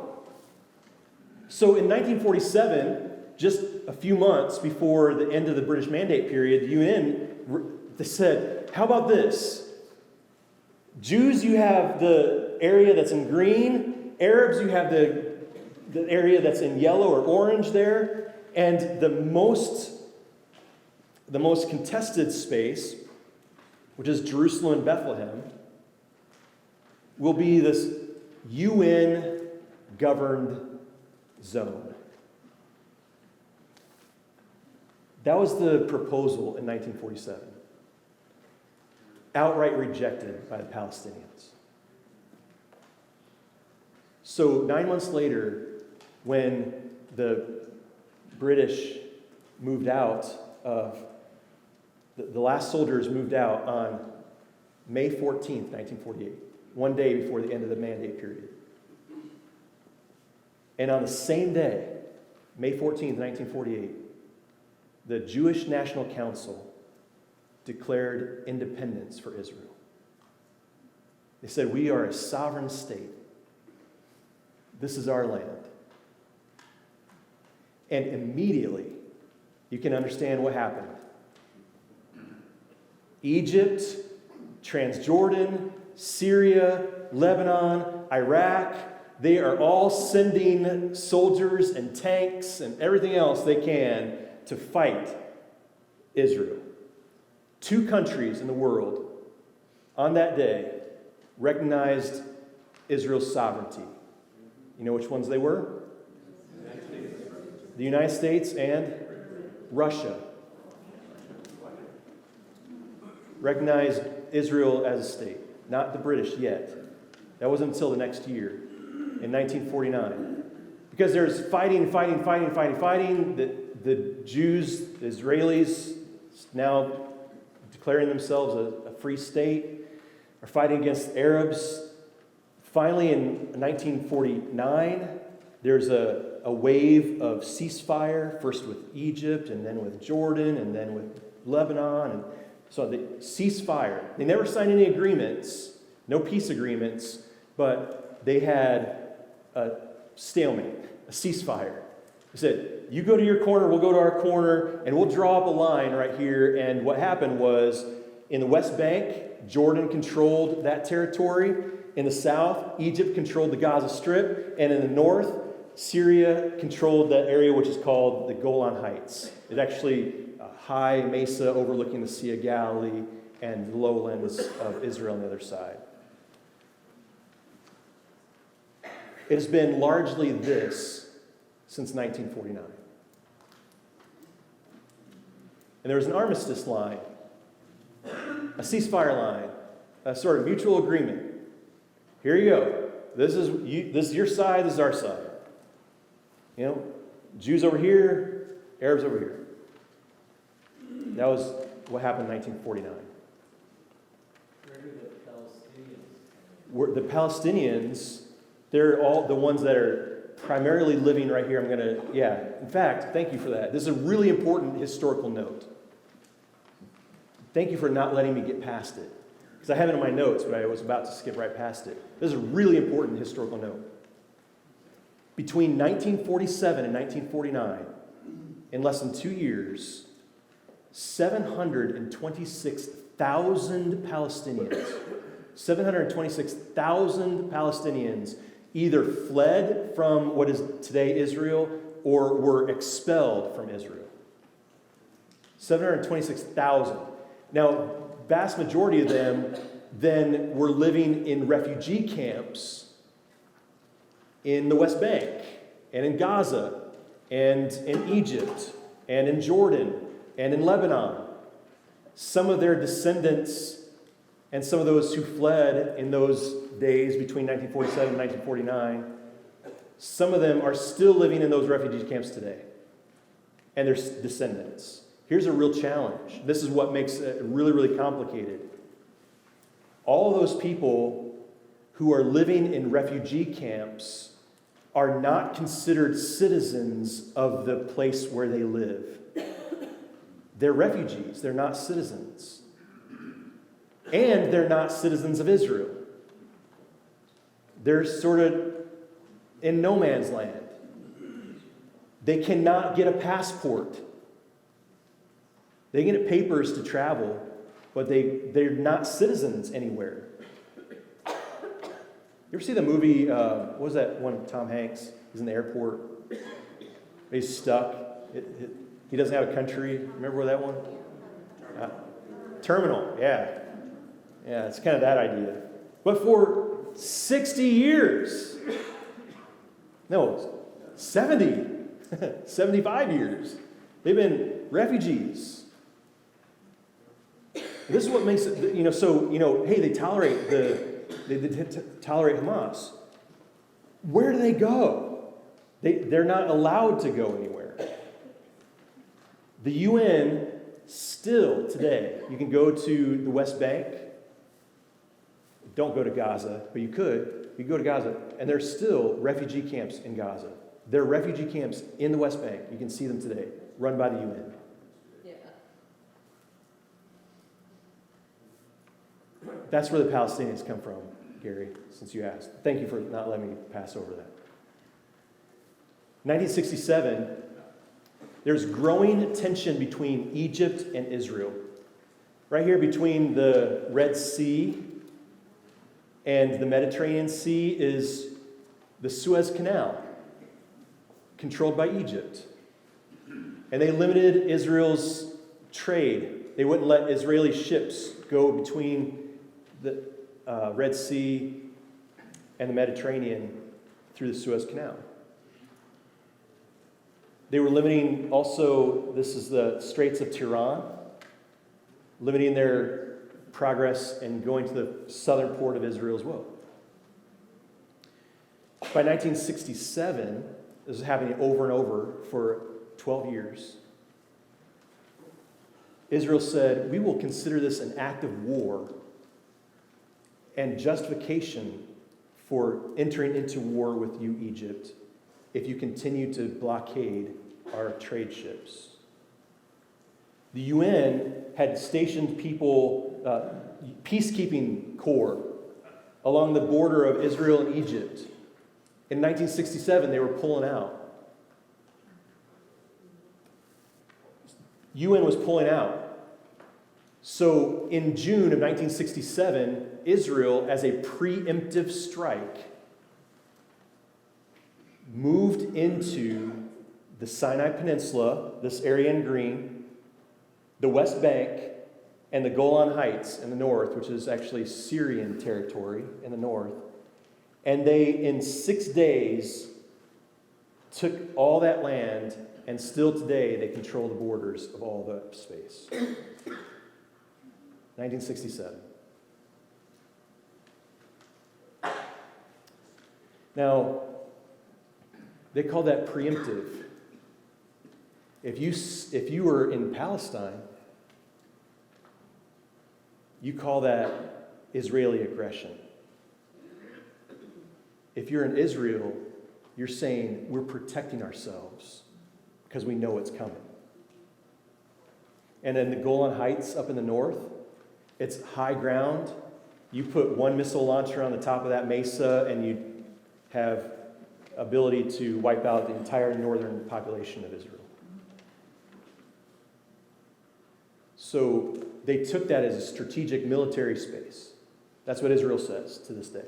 So in 1947, just a few months before the end of the British Mandate period, the UN, they said, how about this? Jews, you have the area that's in green. Arabs, you have the area that's in yellow or orange there. And the most contested space, which is Jerusalem and Bethlehem, will be this UN-governed zone. That was the proposal in 1947. Outright rejected by the Palestinians. So 9 months later, when the British moved out of, the last soldiers moved out on May 14th, 1948, one day before the end of the mandate period. And on the same day, May 14th, 1948, the Jewish National Council declared independence for Israel. They said, we are a sovereign state. This is our land. And immediately, you can understand what happened. Egypt, Transjordan, Syria, Lebanon, Iraq, they are all sending soldiers and tanks and everything else they can to fight Israel. 2 countries in the world on that day recognized Israel's sovereignty. You know which ones they were? The United States and Russia. Recognized Israel as a state. Not the British yet. That wasn't until the next year, in 1949. Because there's fighting. The Jews, the Israelis, now declaring themselves a free state, are fighting against Arabs. Finally, in 1949, there's a wave of ceasefire, first with Egypt, and then with Jordan, and then with Lebanon. And so the ceasefire. They never signed any agreements, no peace agreements, but they had a stalemate, a ceasefire. They said, you go to your corner, we'll go to our corner, and we'll draw up a line right here. And what happened was, in the West Bank, Jordan controlled that territory. In the south, Egypt controlled the Gaza Strip. And in the north, Syria controlled that area which is called the Golan Heights. It's actually a high mesa overlooking the Sea of Galilee and the lowlands of Israel on the other side. It has been largely this since 1949. And there was an armistice line, a ceasefire line, a sort of mutual agreement. Here you go. This is your side, this is our side. You know, Jews over here, Arabs over here. That was what happened in 1949. Where do the Palestinians? The Palestinians, they're all the ones that are primarily living right here. In fact, thank you for that. This is a really important historical note. Thank you for not letting me get past it. Because I have it in my notes, but I was about to skip right past it. This is a really important historical note. Between 1947 and 1949, in less than 2 years, 726,000 Palestinians either fled from what is today Israel or were expelled from Israel. 726,000. Now, vast majority of them then were living in refugee camps in the West Bank and in Gaza, and in Egypt, and in Jordan, and in Lebanon. Some of their descendants and some of those who fled in those days between 1947 and 1949, some of them are still living in those refugee camps today, and their descendants. Here's a real challenge. This is what makes it really, really complicated. All of those people who are living in refugee camps are not considered citizens of the place where they live. They're refugees. They're not citizens. And they're not citizens of Israel. They're sort of in no man's land. They cannot get a passport. They get papers to travel, but they're not citizens anywhere. You ever see the movie, what was that one with Tom Hanks? He's in the airport. He's stuck. He doesn't have a country. Remember that one? Terminal, yeah. Yeah, it's kind of that idea. But for 60 years, no, 70, 75 years, they've been refugees. This is what makes it, hey, they tolerate tolerate Hamas. Where do they go? They're not allowed to go anywhere. The UN still today, you can go to the West Bank. Don't go to Gaza, but you could. You go to Gaza, and there's still refugee camps in Gaza. There are refugee camps in the West Bank. You can see them today, run by the UN. That's where the Palestinians come from, Gary, since you asked. Thank you for not letting me pass over that. 1967, there's growing tension between Egypt and Israel. Right here between the Red Sea and the Mediterranean Sea is the Suez Canal, controlled by Egypt. And they limited Israel's trade. They wouldn't let Israeli ships go between the Red Sea and the Mediterranean through the Suez Canal. They were limiting also, this is the Straits of Tiran, limiting their progress and going to the southern port of Israel as well. By 1967, this is happening over and over for 12 years, Israel said, we will consider this an act of war and justification for entering into war with you, Egypt, if you continue to blockade our trade ships. The UN had stationed people, peacekeeping corps, along the border of Israel and Egypt. In 1967, they were pulling out. UN was pulling out. So in June of 1967, Israel, as a preemptive strike, moved into the Sinai Peninsula, this area in green, the West Bank, and the Golan Heights in the north, which is actually Syrian territory in the north. And they, in 6 days, took all that land, and still today they control the borders of all the space. 1967. Now, they call that preemptive. If you were in Palestine, you call that Israeli aggression. If you're in Israel, you're saying we're protecting ourselves because we know it's coming. And then the Golan Heights up in the north, it's high ground. You put one missile launcher on the top of that mesa and you have ability to wipe out the entire northern population of Israel. So they took that as a strategic military space. That's what Israel says to this day.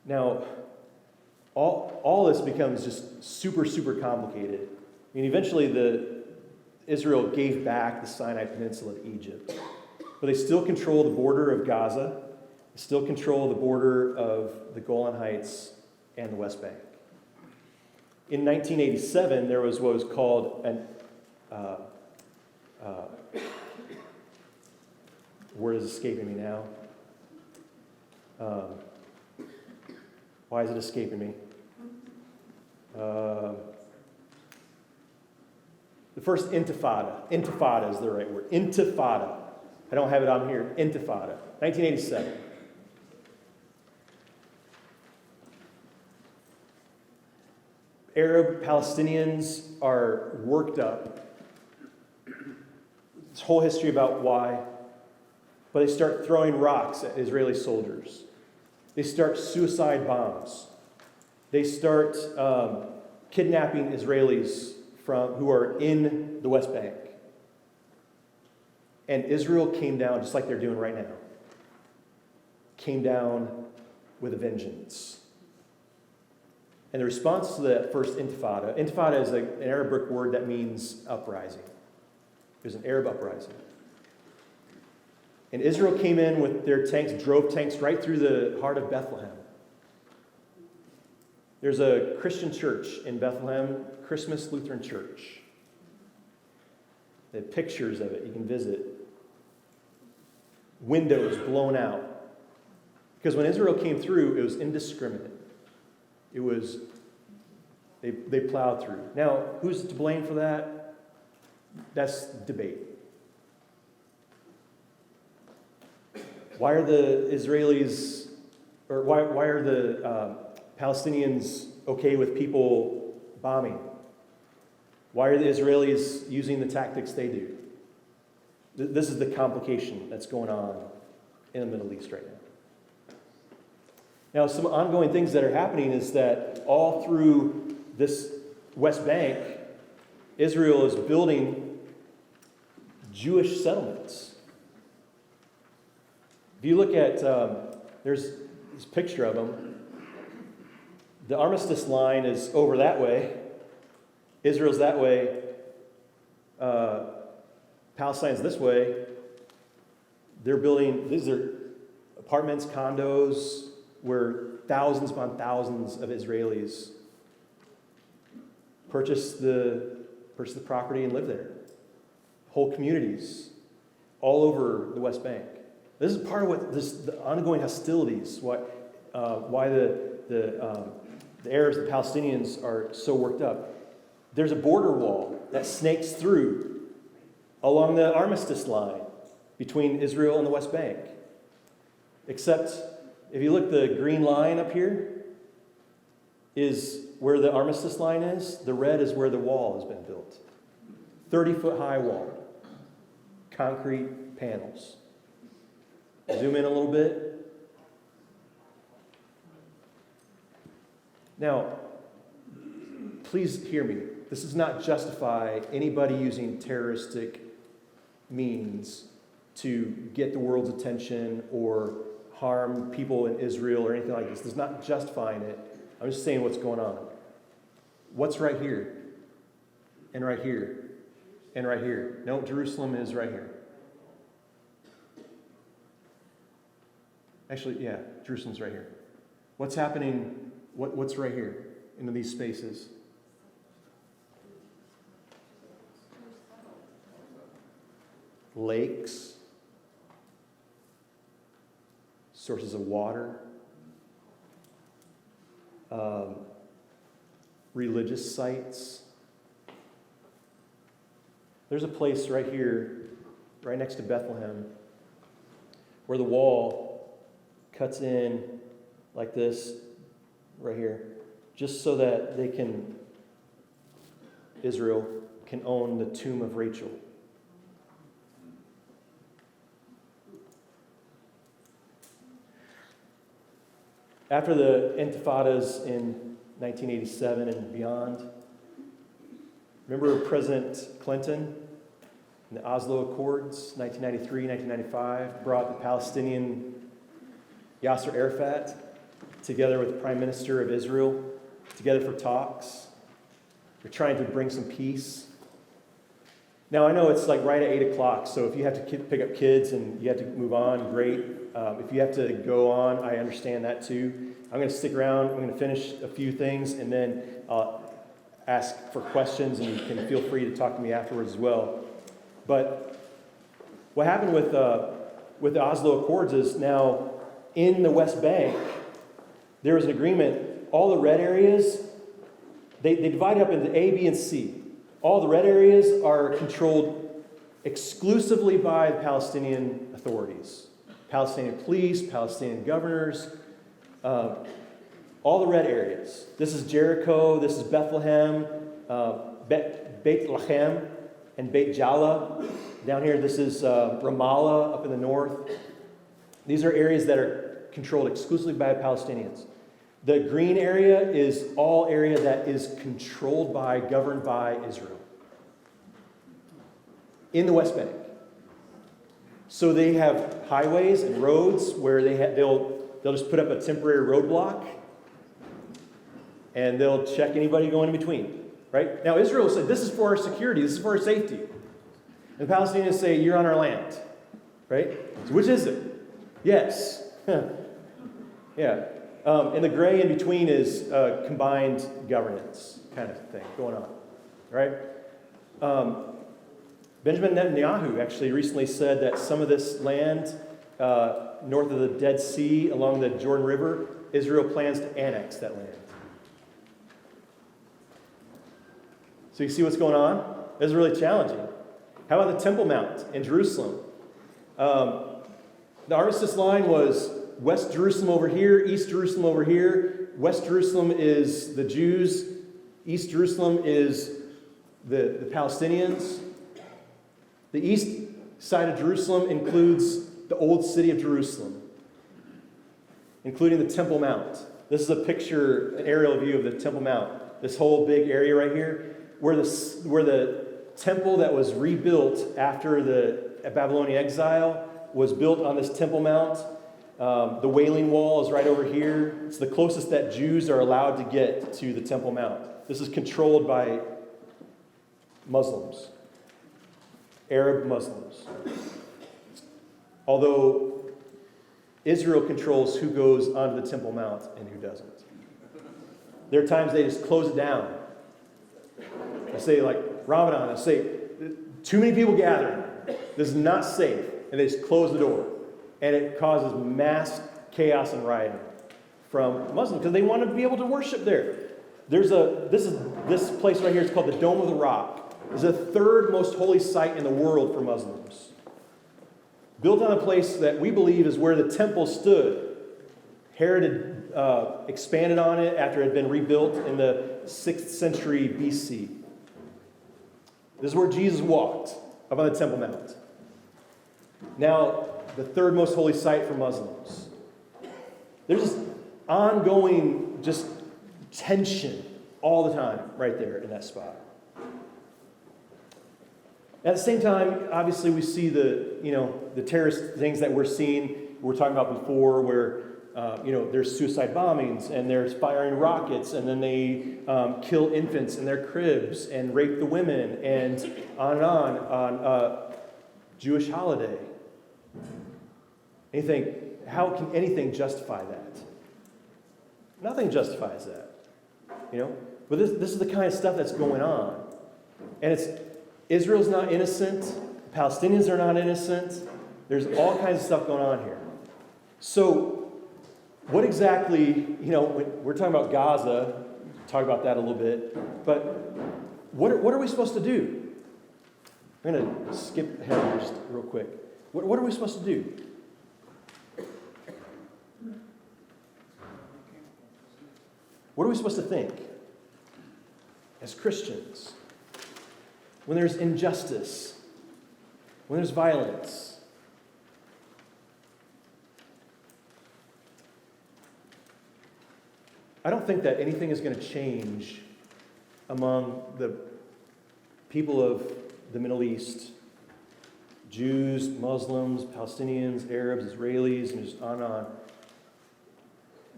Now, all this becomes just super, super complicated. I mean, eventually Israel gave back the Sinai Peninsula to Egypt. But they still control the border of Gaza, they still control the border of the Golan Heights, and the West Bank. In 1987, there was what was called an word is escaping me now. Why is it escaping me? The first intifada. Intifada is the right word. Intifada. I don't have it on here. Intifada. 1987. Arab Palestinians are worked up. This whole history about why. But they start throwing rocks at Israeli soldiers. They start suicide bombs. They start kidnapping Israelis who are in the West Bank. And Israel came down, just like they're doing right now, came down with a vengeance. And the response to that first intifada, intifada is an Arabic word that means uprising. It was an Arab uprising. And Israel came in with their tanks, drove tanks right through the heart of Bethlehem. There's a Christian church in Bethlehem, Christmas Lutheran Church. They have pictures of it. You can visit. Windows blown out. Because when Israel came through, it was indiscriminate. It was, they plowed through. Now, who's to blame for that? That's debate. Why are the Israelis, or why are the Palestinians okay with people bombing? Why are the Israelis using the tactics they do? This is the complication that's going on in the Middle East right now. Now, some ongoing things that are happening is that all through this West Bank, Israel is building Jewish settlements. If you look at, there's this picture of them. The armistice line is over that way. Israel's that way. Palestine's this way. They're building, these are apartments, condos, where thousands upon thousands of Israelis purchase the property and live there. Whole communities all over the West Bank. This is part of what the ongoing hostilities, why the Arabs, the Palestinians are so worked up. There's a border wall that snakes through along the armistice line between Israel and the West Bank. Except, if you look, the green line up here is where the armistice line is. The red is where the wall has been built. 30-foot high wall. Concrete panels. Zoom in a little bit. Now, please hear me. This does not justify anybody using terroristic means to get the world's attention or harm people in Israel or anything like this. This is not justifying it. I'm just saying what's going on. What's right here? And right here? And right here? No, Jerusalem is right here. Actually, yeah, Jerusalem's right here. What's happening? What's right here in these spaces? Lakes, sources of water, religious sites. There's a place right here, right next to Bethlehem, where the wall cuts in like this, right here, just so that Israel can own the tomb of Rachel. After the intifadas in 1987 and beyond, remember President Clinton in the Oslo Accords, 1993, 1995, brought the Palestinian Yasser Arafat together with the Prime Minister of Israel, together for talks. They're trying to bring some peace. Now, I know it's like right at 8 o'clock, so if you have to pick up kids and you have to move on, great. If you have to go on, I understand that too. I'm going to stick around. I'm going to finish a few things, and then ask for questions, and you can feel free to talk to me afterwards as well. But what happened with the Oslo Accords is now in the West Bank, there was an agreement. All the red areas, they divide up into A, B, and C. All the red areas are controlled exclusively by the Palestinian authorities. Palestinian police, Palestinian governors, all the red areas. This is Jericho, this is Bethlehem, Beit Lachem, and Beit Jala. Down here, this is Ramallah up in the north. These are areas that are controlled exclusively by Palestinians. The green area is all area that is controlled by, governed by Israel in the West Bank. So they have highways and roads where they'll just put up a temporary roadblock and they'll check anybody going in between. Right? Now Israel said, this is for our security, this is for our safety. And the Palestinians say, you're on our land. Right? So which is it? Yes. Yeah. And the gray in between is combined governance kind of thing going on. Right? Benjamin Netanyahu actually recently said that some of this land north of the Dead Sea along the Jordan River, Israel plans to annex that land. So you see what's going on? This is really challenging. How about the Temple Mount in Jerusalem? The armistice line was West Jerusalem over here, East Jerusalem over here. West Jerusalem is the Jews. East Jerusalem is the Palestinians. The east side of Jerusalem includes the old city of Jerusalem, including the Temple Mount. This is a picture, an aerial view of the Temple Mount. This whole big area right here, where the temple that was rebuilt after the Babylonian exile was built on this Temple Mount. The Wailing Wall is right over here. It's the closest that Jews are allowed to get to the Temple Mount. This is controlled by Muslims, Arab Muslims. Although Israel controls who goes onto the Temple Mount and who doesn't. There are times they just close it down. They say, like Ramadan, they say, too many people gathering. This is not safe. And they just close the door. And it causes mass chaos and rioting from Muslims because they want to be able to worship there. This place right here is called the Dome of the Rock. It's the third most holy site in the world for Muslims. Built on a place that we believe is where the temple stood. Herod had expanded on it after it had been rebuilt in the 6th century BC. This is where Jesus walked, up on the Temple Mount. Now, the third most holy site for Muslims. There's this ongoing just tension all the time right there in that spot. At the same time, obviously we see the terrorist things that we're seeing, we were talking about before, where there's suicide bombings and there's firing rockets and then they kill infants in their cribs and rape the women and on Jewish holiday. And you think, how can anything justify that? Nothing justifies that. But this is the kind of stuff that's going on. And Israel's not innocent. Palestinians are not innocent. There's all kinds of stuff going on here. So, what exactly, when we're talking about Gaza, talk about that a little bit, but what are we supposed to do? I'm going to skip ahead here just real quick. What are we supposed to do? What are we supposed to think as Christians when there's injustice, when there's violence? I don't think that anything is going to change among the people of the Middle East, Jews, Muslims, Palestinians, Arabs, Israelis, and just on and on.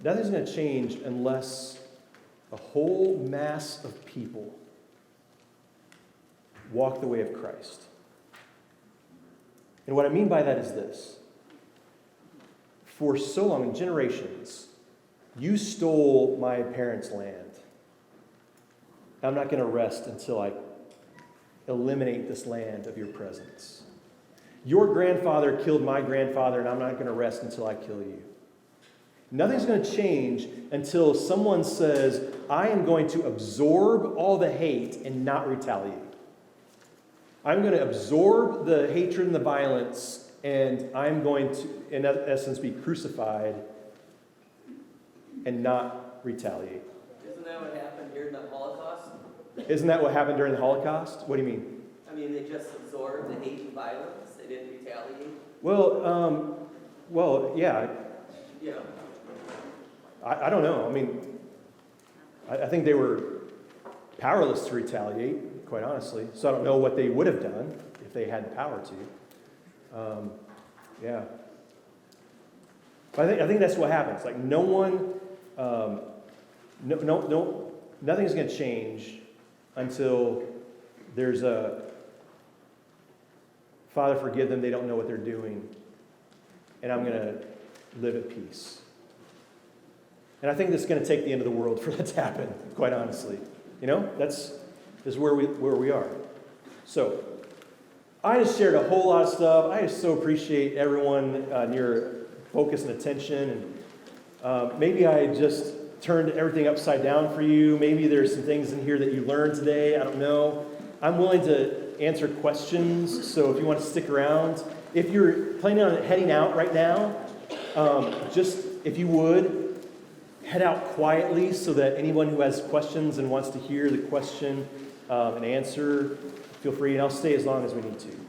Nothing's going to change unless a whole mass of people walk the way of Christ. And what I mean by that is this. For so long, in generations, you stole my parents' land. I'm not going to rest until I eliminate this land of your presence. Your grandfather killed my grandfather, and I'm not going to rest until I kill you. Nothing's going to change until someone says, I am going to absorb all the hate and not retaliate. I'm going to absorb the hatred and the violence, and I'm going to, in essence, be crucified and not retaliate. Isn't that what happened during the Holocaust? Isn't that what happened during the Holocaust? What do you mean? I mean, they just absorbed the hate and violence. They didn't retaliate. Well, yeah. Yeah. I don't know. I mean, I think they were powerless to retaliate, quite honestly. So I don't know what they would have done if they had the power to. Yeah. But I think that's what happens. Like no one, nothing's going to change until there's a Father, forgive them. They don't know what they're doing, and I'm going to live at peace. And I think this is going to take the end of the world for that to happen, quite honestly. You know, this is where we are. So, I just shared a whole lot of stuff. I just so appreciate everyone and your focus and attention. And maybe I just turned everything upside down for you. Maybe there's some things in here that you learned today. I don't know. I'm willing to answer questions. So if you want to stick around, if you're planning on heading out right now, just if you would, head out quietly so that anyone who has questions and wants to hear the question and answer, feel free, and I'll stay as long as we need to.